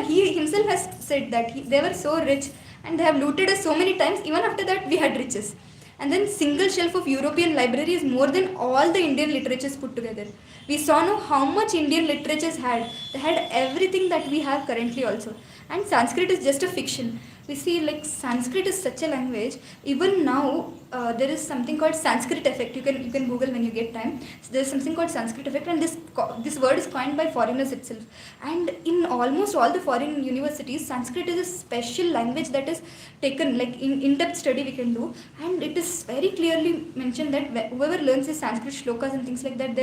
He himself has said that they were so rich, and they have looted us so many times. Even after that, we had riches. And then single shelf of European library is more than all the Indian literatures put together. We saw how much Indian literatures had. They had everything that we have currently also. And Sanskrit is just a fiction. We see like Sanskrit is such a language. Even now, there is something called Sanskrit effect. You can Google when you get time. So there's something called Sanskrit effect, and this word is coined by foreigners itself. And in almost all the foreign universities, Sanskrit is a special language that is taken, like in-depth study we can do, and it is very clearly mentioned that whoever learns the Sanskrit shlokas and things like that,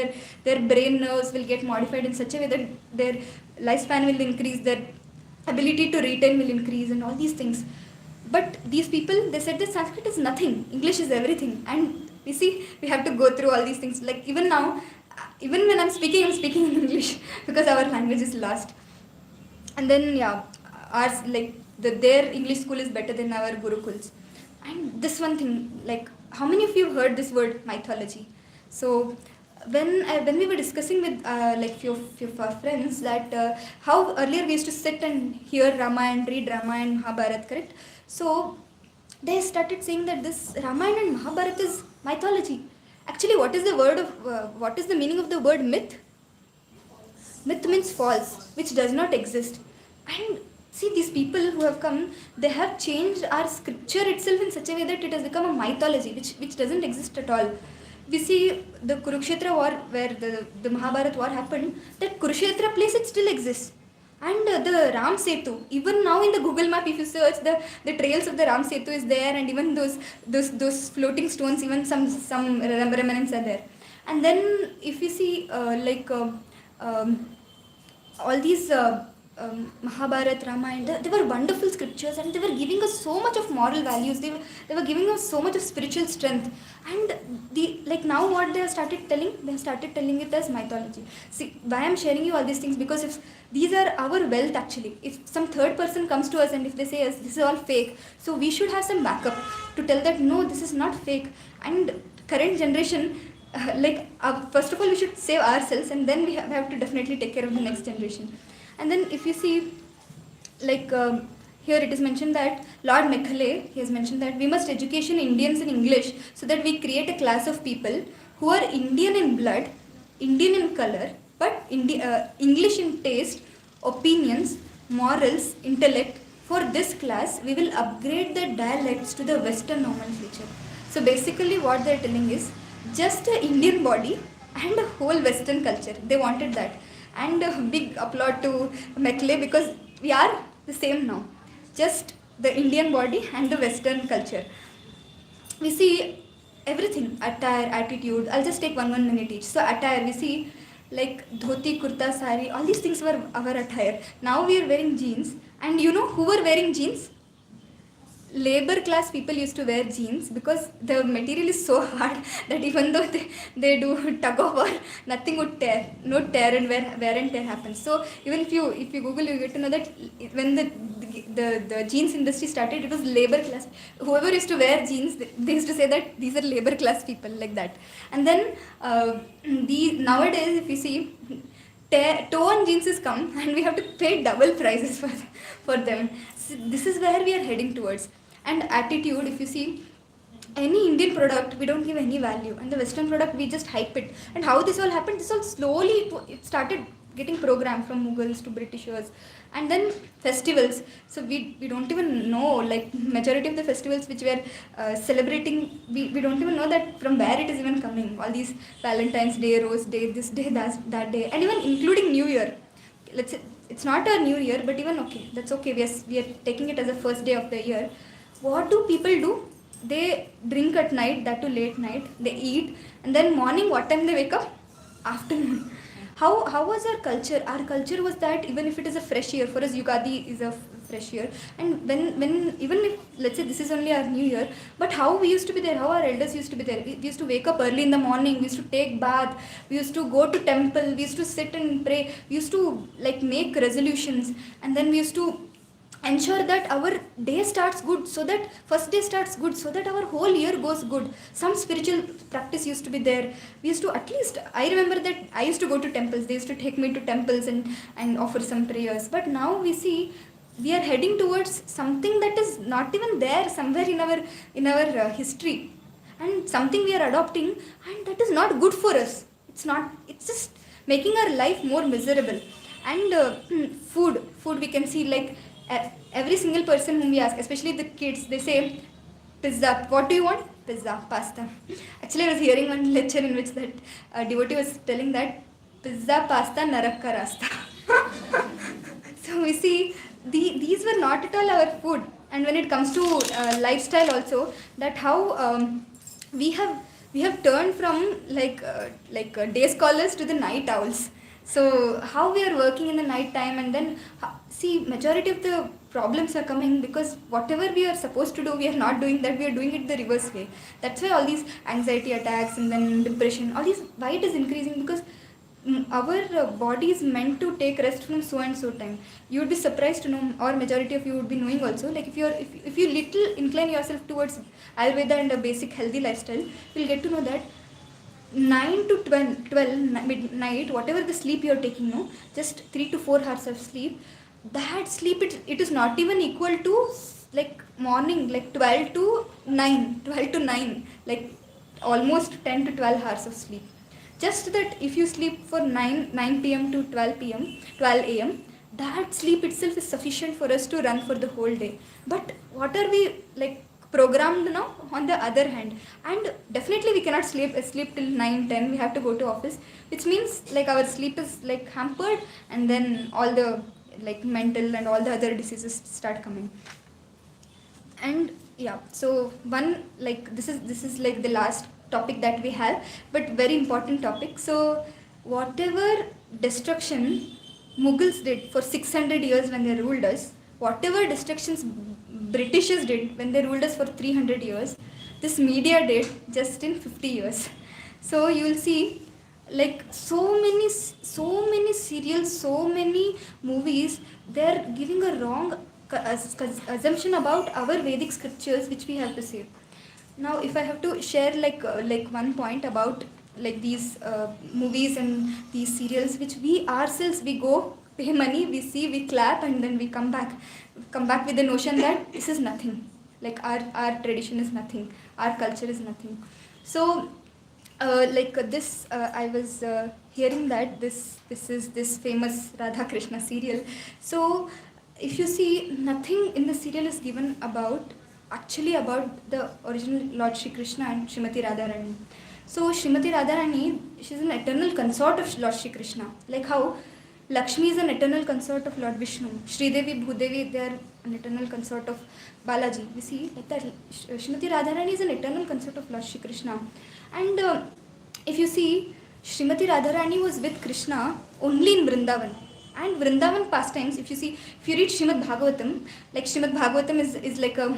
their brain nerves will get modified in such a way that their lifespan will increase, their ability to retain will increase, and all these things. But these people, they said that Sanskrit is nothing, English is everything. And we see we have to go through all these things. Like even now, even when I'm speaking in English because our language is lost. And then yeah, ours, like their English school is better than our gurukuls. And this one thing, like how many of you heard this word mythology? So when we were discussing with like few of our friends that how earlier we used to sit and hear Ramayana, read Ramayana, Mahabharata, correct? So they started saying that this Ramayana and Mahabharata is mythology. Actually, what is the meaning of the word myth? Myth means false, which does not exist. And see, these people who have come, they have changed our scripture itself in such a way that it has become a mythology, which doesn't exist at all. We see the Kurukshetra war, where the Mahabharata war happened, that Kurukshetra place, it still exists. And the Ram Setu, even now in the Google map, if you search, the trails of the Ram Setu is there, and even those floating stones, even some remnants are there. And then if you see all these Mahabharata, Ramayana, they were wonderful scriptures, and they were giving us so much of moral values. They were giving us so much of spiritual strength. And now what they have started telling, it as mythology. See, why I'm sharing you all these things, because if these are our wealth actually. If some third person comes to us and if they say us this is all fake, so we should have some backup to tell that no, this is not fake. And current generation, first of all we should save ourselves, and then we have to definitely take care of the next generation. And then if you see, here it is mentioned that Lord Macaulay, he has mentioned that we must education Indians in English so that we create a class of people who are Indian in blood, Indian in color, but English in taste, opinions, morals, intellect. For this class, we will upgrade the dialects to the Western nomenclature. So basically what they are telling is just an Indian body and a whole Western culture. They wanted that. And a big applaud to Macaulay, because we are the same now. Just the Indian body and the Western culture. We see everything, attire, attitude. I'll just take one minute each. So attire, we see like dhoti, kurta, sari, all these things were our attire. Now we are wearing jeans. And you know who were wearing jeans? Labor class people used to wear jeans, because the material is so hard that even though they do tug of war, nothing would tear. No tear and wear and tear happens. So even if you Google, you get to know that when the jeans industry started, it was labor class. Whoever used to wear jeans, they used to say that these are labor class people, like that. And then nowadays, if you see, toe on jeans is come, and we have to pay double prices for them. So this is where we are heading towards. And attitude, if you see, any Indian product we don't give any value, and the Western product we just hype it. And how this all happened, this all slowly it started getting programmed from Mughals to Britishers. And then festivals, so we don't even know, like majority of the festivals which we are celebrating, we don't even know that from where it is even coming. All these Valentine's Day, Rose Day, this day, that day, and even including New Year. Let's say it's not a new year, but even okay, that's okay, we are taking it as a first day of the year. What do people do? They drink at night, that too late night, they eat, and then morning, what time they wake up? Afternoon. How was our culture? Our culture was that even if it is a fresh year, for us Yugadi is a fresh year, and when even if, let's say, this is only our new year, but how we used to be there, how our elders used to be there, we used to wake up early in the morning, we used to take bath, we used to go to temple, we used to sit and pray, we used to like make resolutions, and then we used to ensure that our day starts good, so that first day starts good, so that our whole year goes good. Some spiritual practice used to be there. We used to, at least I remember that I used to go to temples, they used to take me to temples and offer some prayers. But now we see we are heading towards something that is not even there somewhere in our history, and something we are adopting, and that is not good for us. It's just making our life more miserable. And food we can see, like every single person whom we ask, especially the kids, they say pizza. What do you want? Pizza, pasta. Actually, I was hearing one lecture in which that devotee was telling that pizza, pasta, narak ka rasta. So we see these were not at all our food. And when it comes to lifestyle also, that how we have we have turned from day scholars to the night owls. So how we are working in the night time, and then see majority of the problems are coming because whatever we are supposed to do, we are not doing that. We are doing it the reverse way. That's why all these anxiety attacks and then depression, all these, why it is increasing, because our body is meant to take rest from so and so time. You would be surprised to know, or majority of you would be knowing also, like if you little incline yourself towards Ayurveda and a basic healthy lifestyle, you'll get to know that 9 to 12 midnight, whatever the sleep you're taking, no, just 3 to 4 hours of sleep, that sleep, it is not even equal to like morning, like 12 to 9, like almost 10 to 12 hours of sleep. Just that if you sleep for 9 p.m. to 12 a.m., that sleep itself is sufficient for us to run for the whole day. But what are we like programmed now on the other hand? And definitely we cannot sleep till 9-10. We have to go to office, which means like our sleep is like hampered, and then all the like mental and all the other diseases start coming. And yeah, so one, like this is like the last topic that we have, but very important topic. So whatever destruction Mughals did for 600 years when they ruled us, whatever destructions Britishers did when they ruled us for 300 years, this media did just in 50 years. So you will see like so many serials, so many movies, they're giving a wrong assumption about our Vedic scriptures which we have to say. Now if I have to share like one point about like these movies and these serials which we ourselves, we go pay money, we see, we clap, and then we come back with the notion that this is nothing, like our tradition is nothing, our culture is nothing. So this I was hearing that this is this famous Radha Krishna serial. So if you see, nothing in the serial is given about actually about the original Lord Shri Krishna and Srimati Radharani. So Srimati Radharani, she's an eternal consort of Lord Shri Krishna. Like how Lakshmi is an eternal consort of Lord Vishnu. Sridevi, Bhudevi, they are an eternal consort of Balaji. We see like that Srimati Radharani is an eternal consort of Lord Shri Krishna. And if you see, Srimati Radharani was with Krishna only in Vrindavan. And Vrindavan pastimes, if you read Srimad Bhagavatam, like Srimad Bhagavatam is like a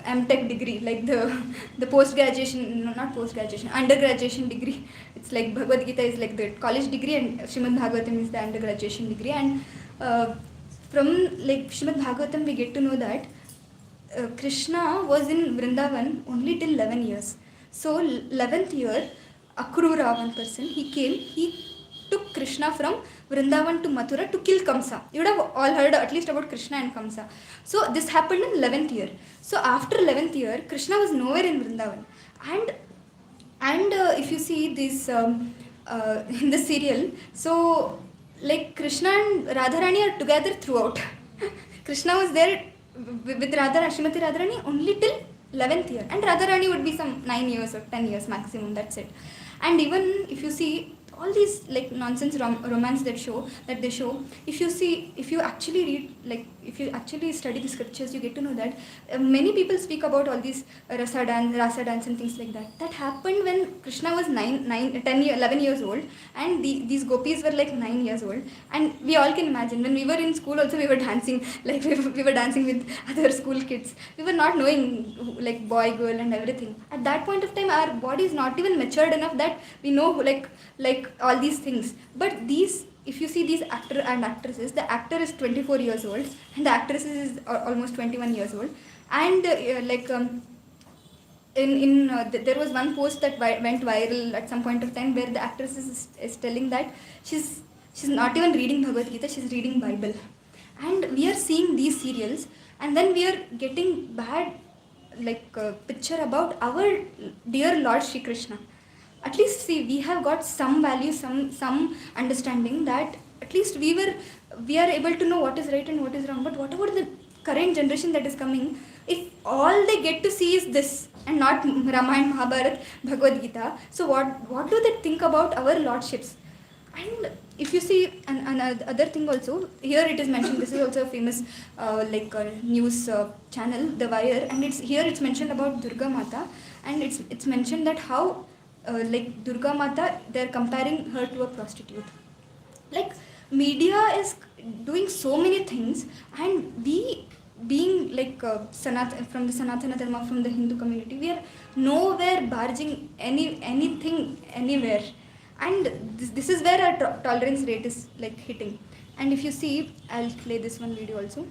MTech degree, like the post graduation, no, not post graduation, undergraduation degree. It's like Bhagavad Gita is like the college degree, and Srimad Bhagavatam is the undergraduation degree. And from like Srimad Bhagavatam, we get to know that Krishna was in Vrindavan only till 11 years. So 11th year, Akrura, one person, he took Krishna from Vrindavan to Mathura to kill Kamsa. You would have all heard at least about Krishna and Kamsa. So this happened in 11th year. So after 11th year, Krishna was nowhere in Vrindavan. And if you see this in the serial, so like Krishna and Radharani are together throughout. Krishna was there with Srimati Radharani only till 11th year, and Radharani would be some 9 years or 10 years maximum, that's it. And even if you see all these like nonsense romance that they show, if you actually read, like if you actually study the scriptures, you get to know that many people speak about all these rasa dance and things like that happened when Krishna was 11 years old, and these gopis were like 9 years old. And we all can imagine, when we were in school also, we were dancing, like we were dancing with other school kids. We were not knowing like boy, girl and everything. At that point of time, our body is not even matured enough that we know like all these things. But these, if you see these actor and actresses, the actor is 24 years old and the actress is almost 21 years old. And there was one post that went viral at some point of time, where the actress is telling that she's not even reading Bhagavad Gita, she's reading Bible. And we are seeing these serials, and then we are getting bad picture about our dear Lord Shri Krishna. At least see, we have got some value, some understanding that at least we are able to know what is right and what is wrong. But what about the current generation that is coming? If all they get to see is this and not Ramayana, Mahabharat, Bhagavad Gita, so what do they think about our lordships? And if you see another thing also, here it is mentioned, this is also a famous news channel, The Wire, and it's mentioned about Durga Mata, and it's mentioned that how Durga Mata, they're comparing her to a prostitute. Like, media is doing so many things, and we being from the Sanatana Dharma, from the Hindu community, we are nowhere barging anything anywhere. And this is where our tolerance rate is like hitting. And if you see, I'll play this one video also.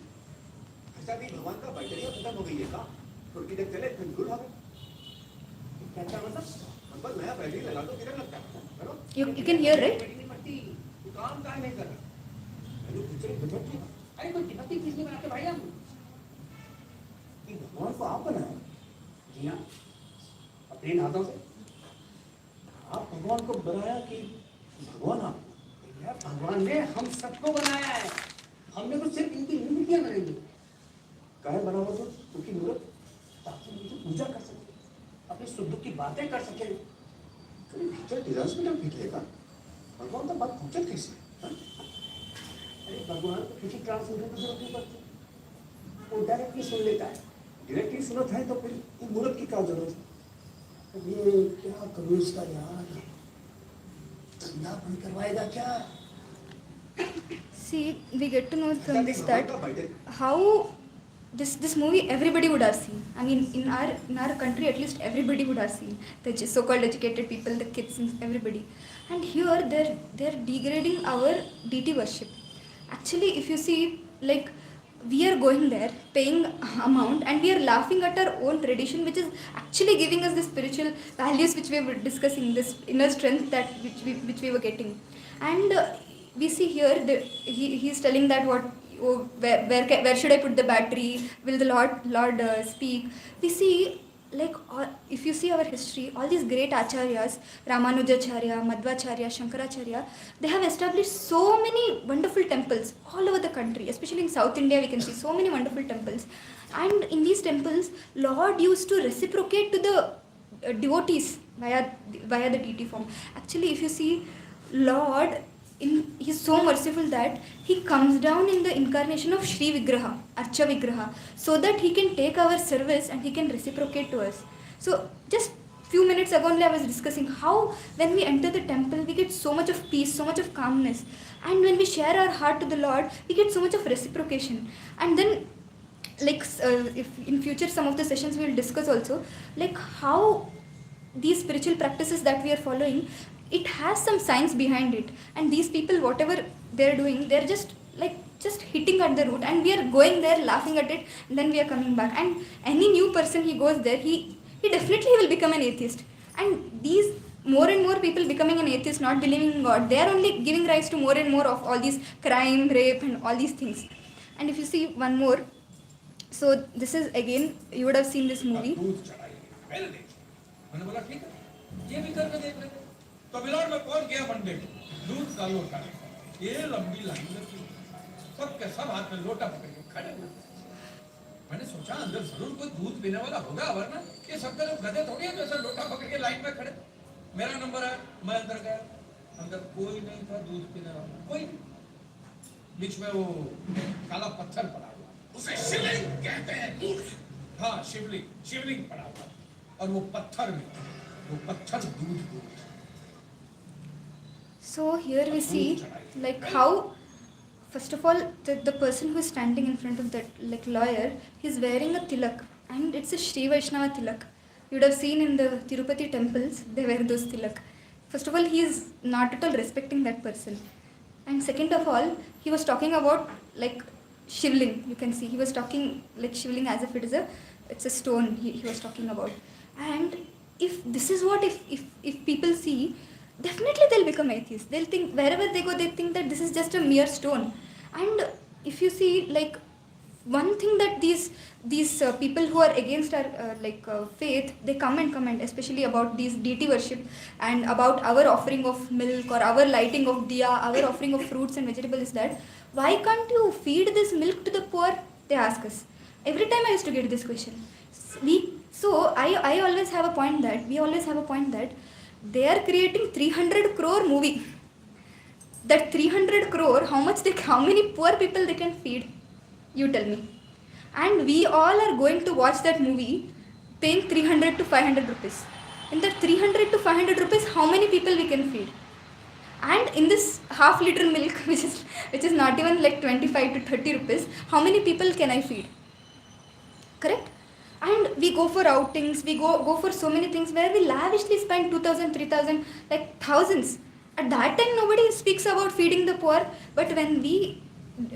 ऐसा भी भगवान का battery खत्म हो गई है का थोड़ी देर चले फिर गुल हो गए क्या मतलब बस नया बैटरी लगा दो किधर लगता है hello You can hear, right? Battery नहीं पड़ती काम का नहीं कर रहा हेलो पिक्चर बजट की अरे कोई टिकट किसने बनाते भाई हम कि भगवान को आप बनाए जी हाँ अपने हाथों से आप भगवान को बनाया कि भगवान आप भगवान ने हम सबको बनाया है हमने तो सिर्फ इनकी मूर्तियां बनाई काहे बना हुआ तो उनकी मूर्त ताकि उनकी पूजा कर सके अपने सुख दुख की बातें कर सके कभी भीतर डिजाइन में ना निकलेगा भगवान का बात पहुंचे कैसे अरे भगवान को किसी ट्रांसलेटर की जरूरत नहीं पड़ती वो डायरेक्टली सुन लेता है डायरेक्टली सुना था तो फिर वो मूर्त की क्या जरूरत है ये क्या करूँ इसका यार धंधा बंद करवाएगा क्या See, we get to know from this that how this movie everybody would have seen. I mean, in our country, at least everybody would have seen, the so-called educated people, the kids, and everybody. And here they're degrading our deity worship. Actually, if you see, like, we are going there, paying amount, and we are laughing at our own tradition, which is actually giving us the spiritual values which we were discussing, this inner strength that which we were getting. And we see here he's telling that where should I put the battery? Will the Lord speak? We see, like, if you see our history, all these great acharyas, Ramanujacharya, Madhvacharya, Shankaracharya, they have established so many wonderful temples all over the country. Especially in South India, we can see so many wonderful temples. And in these temples, Lord used to reciprocate to the devotees via the deity form. Actually, if you see, Lord, he's so merciful that he comes down in the incarnation of Shri Vigraha, Archa Vigraha, so that he can take our service and he can reciprocate to us. So just few minutes ago only I was discussing how when we enter the temple we get so much of peace, so much of calmness, and when we share our heart to the Lord we get so much of reciprocation. And then if in future some of the sessions we will discuss also, like, how these spiritual practices that we are following, it has some science behind it, and these people, whatever they're doing, they're just hitting at the root, and we are going there laughing at it, and then we are coming back. And any new person he goes there, he definitely will become an atheist. And these more and more people becoming an atheist, not believing in God, they are only giving rise to more and more of all these crime, rape, and all these things. And if you see one more, so this is again, you would have seen this movie. ये भी करके देख लेते तो बिलार में कौन गया मंडे दूध का लोटा ये लंबी लाइन लगी सब के सब हाथ में लोटा पकड़ के खड़े हुए मैंने सोचा अंदर जरूर कोई दूध पीने वाला होगा वरना ये सब के लोग गधे थोड़ी है जो ऐसा लोटा पकड़ के लाइन में खड़े मेरा नंबर है मैं अंदर गया अंदर कोई नहीं था दूध पीने वाला कोई बीच में वो काला पत्थर पड़ा हुआ उसे शिवलिंग कहते हैं हाँ शिवलिंग पड़ा हुआ और वो पत्थर में वो पत्थर दूध So here we see, like, how first of all the person who is standing in front of that, like, lawyer, he's wearing a tilak, and it's a Sri Vaishnava tilak. You would have seen in the Tirupati temples they wear those tilak. First of all, he is not at all respecting that person, and second of all, he was talking about, like, shivling. You can see he was talking like shivling as if it's a stone he was talking about. And if this is what if people see, definitely they'll become atheists. They'll think, wherever they go, they think that this is just a mere stone. And if you see, like, one thing that these people who are against our faith, they come and comment, especially about these deity worship and about our offering of milk or our lighting of diya, our offering of fruits and vegetables, is that why can't you feed this milk to the poor? They ask us. Every time I used to get this question. I always have a point that we always have a point that they are creating 300 crore movie. That 300 crore, how many poor people they can feed? You tell me. And we all are going to watch that movie paying 300 to 500 rupees. In that 300 to 500 rupees, how many people we can feed? And in this half liter milk, which is not even like 25 to 30 rupees, how many people can I feed? Correct? And we go for outings, we go for so many things where we lavishly spend 2000, 3000, like thousands. At that time, nobody speaks about feeding the poor, but when we,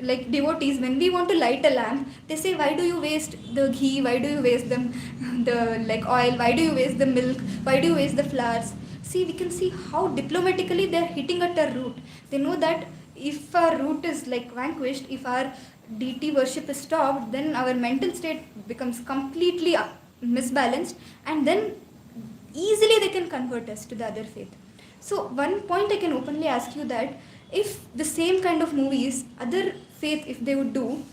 like devotees, when we want to light a lamp, they say, why do you waste the ghee, why do you waste the like oil, why do you waste the milk, why do you waste the flowers? See, we can see how diplomatically they are hitting at our root. They know that if our root is like vanquished, if our deity worship is stopped, then our mental state becomes completely misbalanced, and then easily they can convert us to the other faith. So one point I can openly ask you that if the same kind of movies, other faith, if they would do,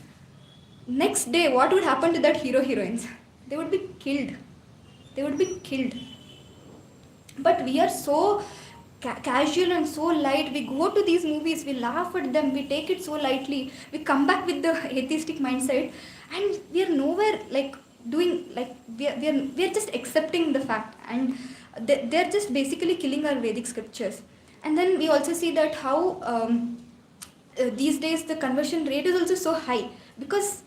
next day what would happen to that hero heroines? They would be killed. They would be killed. But we are so casual and so light. We go to these movies, we laugh at them, we take it so lightly, we come back with the atheistic mindset, and we are nowhere like doing, like we are just accepting the fact, and they're just basically killing our Vedic scriptures. And then we also see that how these days the conversion rate is also so high, because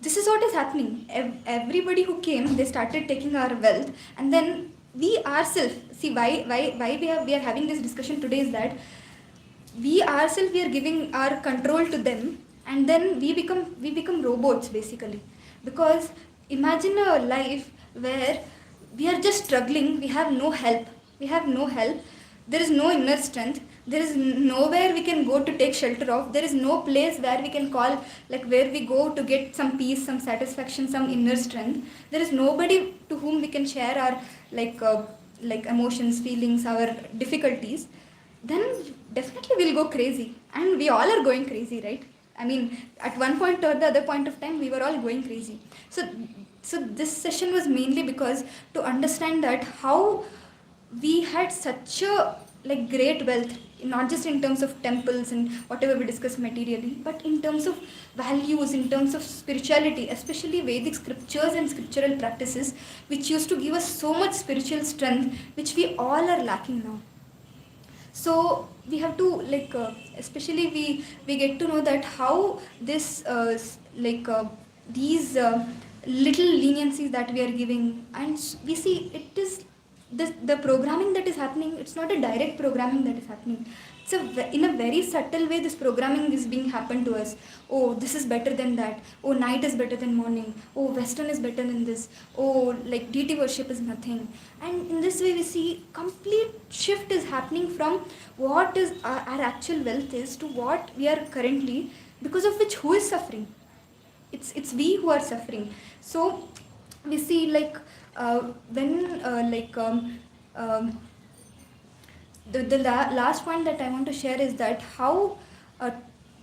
this is what is happening. Everybody who came, they started taking our wealth, and then we ourselves, see why we are having this discussion today is that we ourselves, we are giving our control to them, and then we become robots basically. Because imagine a life where we are just struggling, we have no help, there is no inner strength, there is nowhere we can go to take shelter of, there is no place where we can call, like where we go to get some peace, some satisfaction, some inner strength. There is nobody to whom we can share our like emotions, feelings, our difficulties. Then definitely we'll go crazy, and we all are going crazy, right? I mean, at one point or the other point of time, we were all going crazy. So this session was mainly because to understand that how we had such a like great wealth, not just in terms of temples and whatever we discussed materially, but in terms of values, in terms of spirituality, especially Vedic scriptures and scriptural practices, which used to give us so much spiritual strength, which we all are lacking now. So we have to especially we get to know that how this these little leniencies that we are giving, and we see it is the programming that is happening. It's not a direct programming that is happening. It's in a very subtle way this programming is being happened to us. Oh, this is better than that. Oh, night is better than morning. Oh, Western is better than this. Oh, like deity worship is nothing. And in this way we see complete shift is happening from what is our actual wealth is to what we are currently, because of which who is suffering? It's we who are suffering. So we see the last point that I want to share is that how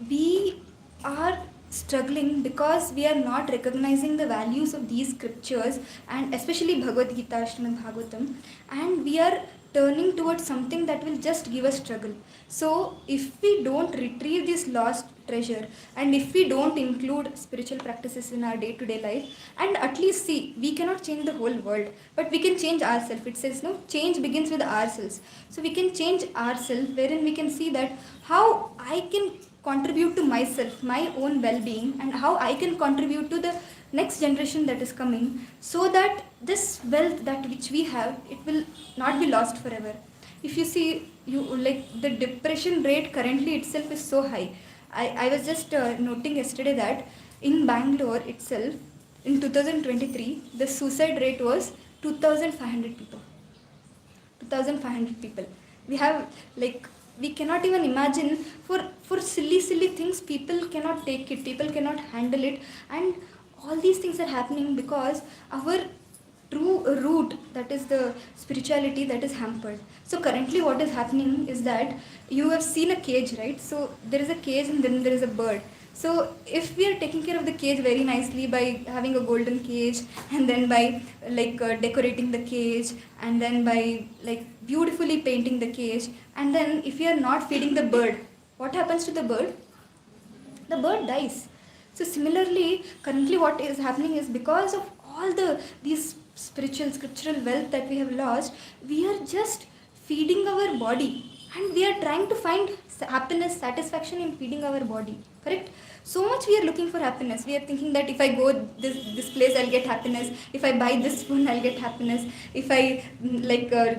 we are struggling because we are not recognizing the values of these scriptures, and especially Bhagavad Gita, Srimad Bhagavatam, and we are turning towards something that will just give us struggle. So if we don't retrieve this lost treasure, and if we don't include spiritual practices in our day-to-day life, and at least see, we cannot change the whole world, but we can change ourselves. It says no, change begins with ourselves. So we can change ourselves, wherein we can see that how I can contribute to myself, my own well-being, and how I can contribute to the next generation that is coming, so that this wealth that which we have, it will not be lost forever. If you see, you like the depression rate currently itself is so high. I was just noting yesterday that in Bangalore itself, in 2023, the suicide rate was 2,500 people. 2,500 people. We have like we cannot even imagine. For silly things, people cannot take it, people cannot handle it, and all these things are happening because our true root, that is the spirituality, that is hampered. So currently what is happening is that you have seen a cage, right? So there is a cage and then there is a bird. So if we are taking care of the cage very nicely by having a golden cage, and then by decorating the cage, and then by beautifully painting the cage, and then if we are not feeding the bird, what happens to the bird? The bird dies. So similarly, currently what is happening is, because of all these spiritual scriptural wealth that we have lost, we are just feeding our body, and we are trying to find happiness, satisfaction in feeding our body. Correct? So much we are looking for happiness. We are thinking that if I go this place, I'll get happiness. If I buy this phone, I'll get happiness. If I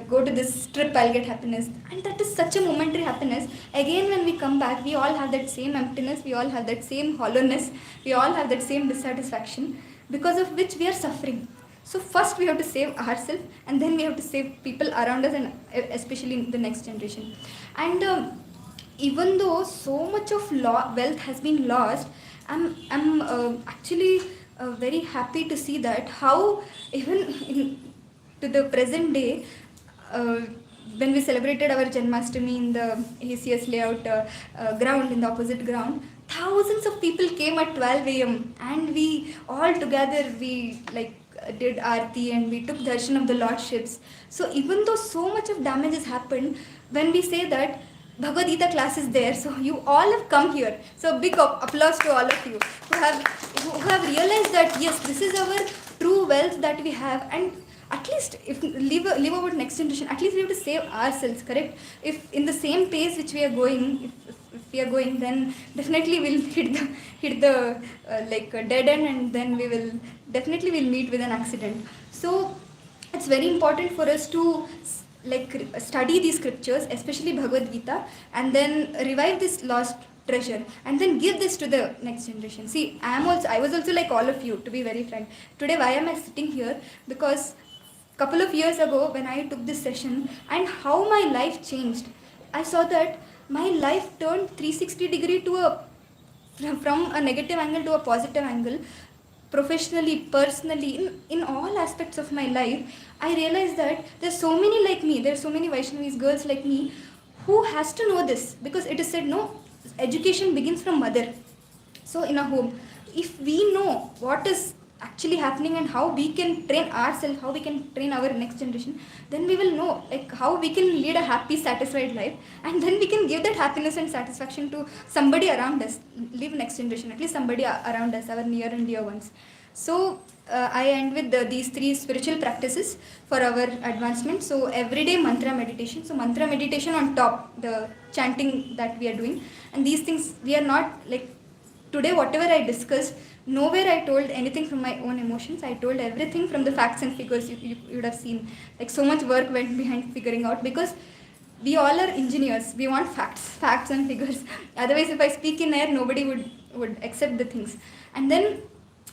go to this trip, I'll get happiness. And that is such a momentary happiness. Again, when we come back, we all have that same emptiness. We all have that same hollowness. We all have that same dissatisfaction, because of which we are suffering. So first we have to save ourselves, and then we have to save people around us, and especially in the next generation. And even though so much of wealth has been lost, I'm actually very happy to see that how to the present day, when we celebrated our Janmashtami in the AECS layout ground, in the opposite ground, thousands of people came at 12 a.m. and we all together, we did aarti and we took darshan of the lordships. So even though so much of damage has happened, when we say that Bhagavad Gita class is there, so you all have come here. So big applause to all of you who have realized that yes, this is our true wealth that we have. And at least if leave our next generation, at least we have to save ourselves. Correct? If in the same pace which we are going, if we are going, then definitely we'll hit the dead end, and then we will definitely meet with an accident. So it's very important for us to study these scriptures, especially Bhagavad Gita, and then revive this lost treasure, and then give this to the next generation. See, I was also like all of you, to be very frank. Today, why am I sitting here? Because couple of years ago, when I took this session, and how my life changed, I saw that my life turned 360 degree to from a negative angle to a positive angle. Professionally, personally, in all aspects of my life, I realized that there's so many like me, there's so many Vaishnavis, girls like me, who has to know this, because it is said, no, education begins from mother. So in a home, if we know what is actually happening and how we can train ourselves, how we can train our next generation, then we will know how we can lead a happy, satisfied life, and then we can give that happiness and satisfaction to somebody around us, live next generation, at least somebody around us, our near and dear ones. So I end with these three spiritual practices for our advancement. So everyday mantra meditation. So mantra meditation on top, the chanting that we are doing, and these things we are not today, whatever I discussed, nowhere I told anything from my own emotions. I told everything from the facts and figures. You would have seen so much work went behind figuring out, because we all are engineers. We want facts and figures. Otherwise, if I speak in air, nobody would accept the things. And then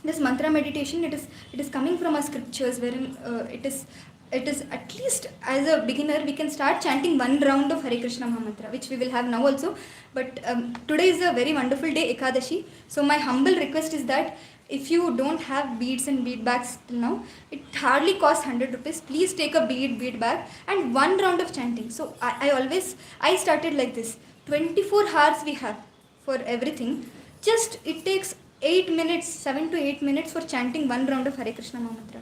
this mantra meditation, it is coming from our scriptures, wherein it is at least as a beginner we can start chanting one round of Hare Krishna Mahamantra, which we will have now also. But today is a very wonderful day, Ekadashi. So my humble request is that if you don't have beads and bead bags till now, it hardly costs 100 rupees. Please take a bead bag and one round of chanting. So I started like this. 24 hours we have for everything. Just it takes 8 minutes, 7 to 8 minutes for chanting one round of Hare Krishna Mahamantra.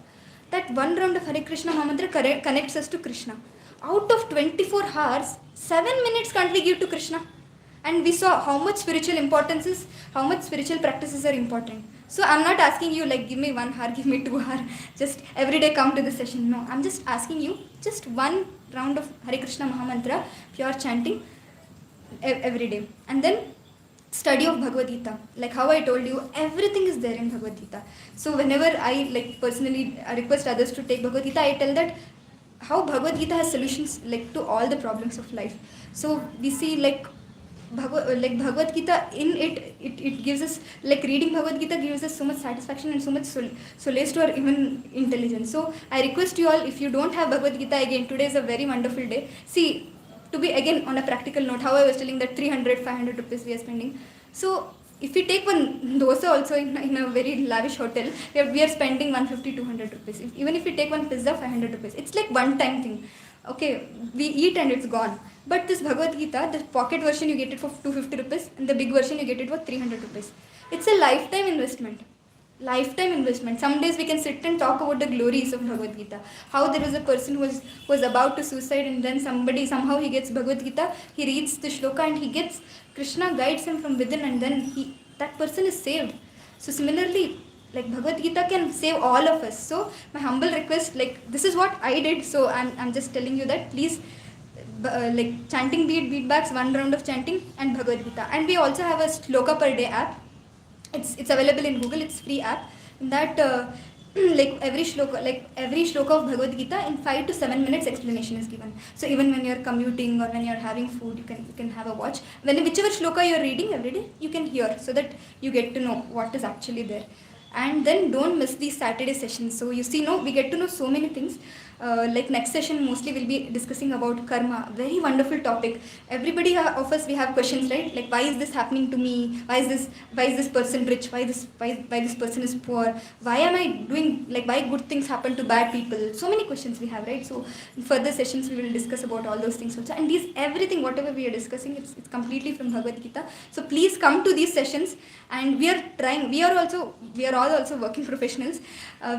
That one round of Hare Krishna Mahamantra connects us to Krishna. Out of 24 hours, 7 minutes can't we give to Krishna? And we saw how much spiritual importance is, how much spiritual practices are important. So I'm not asking you give me 1 hour, give me 2 hours, just every day come to the session. No, I'm just asking you just one round of Hare Krishna Mahamantra, pure chanting every day. And then study of Bhagavad Gita. Like how I told you, everything is there in Bhagavad Gita. So whenever I personally request others to take Bhagavad Gita, I tell that how Bhagavad Gita has solutions to all the problems of life. So we see Bhagavad Gita, in it gives us, reading Bhagavad Gita gives us so much satisfaction and so much solace to our even intelligence. So I request you all, if you don't have Bhagavad Gita, again today is a very wonderful day. See, to be again on a practical note, how I was telling that 300, 500 rupees we are spending. So if we take one dosa also in a very lavish hotel, we are spending 150, 200 rupees. Even if we take one pizza, 500 rupees. It's like one time thing. Okay, we eat and it's gone. But this Bhagavad Gita, the pocket version you get it for 250 rupees and the big version you get it for 300 rupees. It's a lifetime investment. Lifetime investment. Some days we can sit and talk about the glories of Bhagavad Gita. How there was a person who was about to suicide, and then somehow he gets Bhagavad Gita, he reads the shloka and he gets, Krishna guides him from within, and then that person is saved. So similarly, like Bhagavad Gita can save all of us. So my humble request, like this is what I did, so I'm just telling you that please, like chanting beatbacks, one round of chanting and Bhagavad Gita. And we also have a shloka per day app. It's available in Google. It's free app. In that like every shloka of Bhagavad Gita, in 5 to 7 minutes explanation is given. So even when you're commuting or when you're having food, you can have a watch. Whichever shloka you're reading every day, you can hear, so that you get to know what is actually there. And then don't miss these Saturday sessions. So you see, we get to know so many things. Like next session mostly we'll be discussing about karma. Very wonderful topic. Everybody of us, we have questions, right? Like, why is this happening to me? Why is this person rich? Why this person is poor? Why am I doing, like, why good things happen to bad people? So many questions we have, right? So in further sessions we will discuss about all those things also. And everything whatever we are discussing, it's completely from Bhagavad Gita. So please come to these sessions. And we are all also working professionals.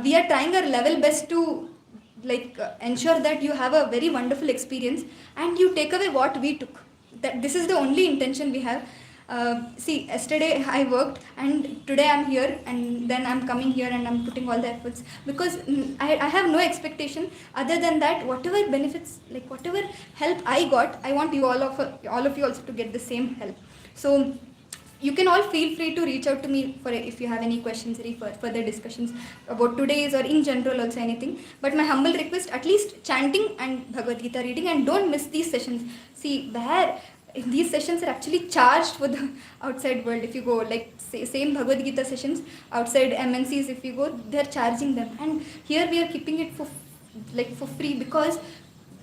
We are trying our level best to ensure that you have a very wonderful experience and you take away what we took. That this is the only intention we have. See, yesterday I worked and today I'm here, and then I'm coming here and I'm putting all the efforts, because I have no expectation other than that whatever benefits, like whatever help I got, I want you all of you also to get the same help. So you can all feel free to reach out to me for if you have any questions or further discussions about today's or in general also anything. But my humble request, at least chanting and Bhagavad Gita reading, and don't miss these sessions. See, these sessions are actually charged for the outside world. If you go, like same Bhagavad Gita sessions outside MNCs, if you go, they're charging them. And here we are keeping it for free, because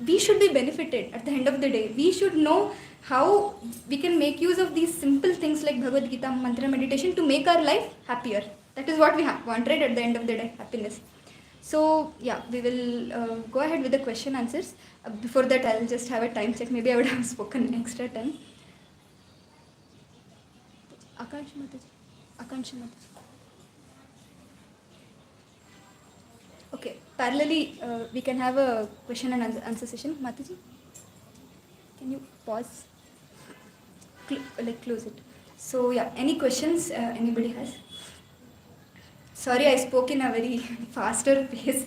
we should be benefited at the end of the day. We should know how we can make use of these simple things like Bhagavad Gita, mantra meditation, to make our life happier. That is what we want, right? At the end of the day, happiness. So yeah, we will go ahead with the question answers. Before that, I'll just have a time check. Maybe I would have spoken extra time. Akansha Mataji. Okay, parallelly, we can have a question and answer session. Mataji, can you pause? Close it. So yeah, any questions anybody has? Sorry, I spoke in a very faster pace.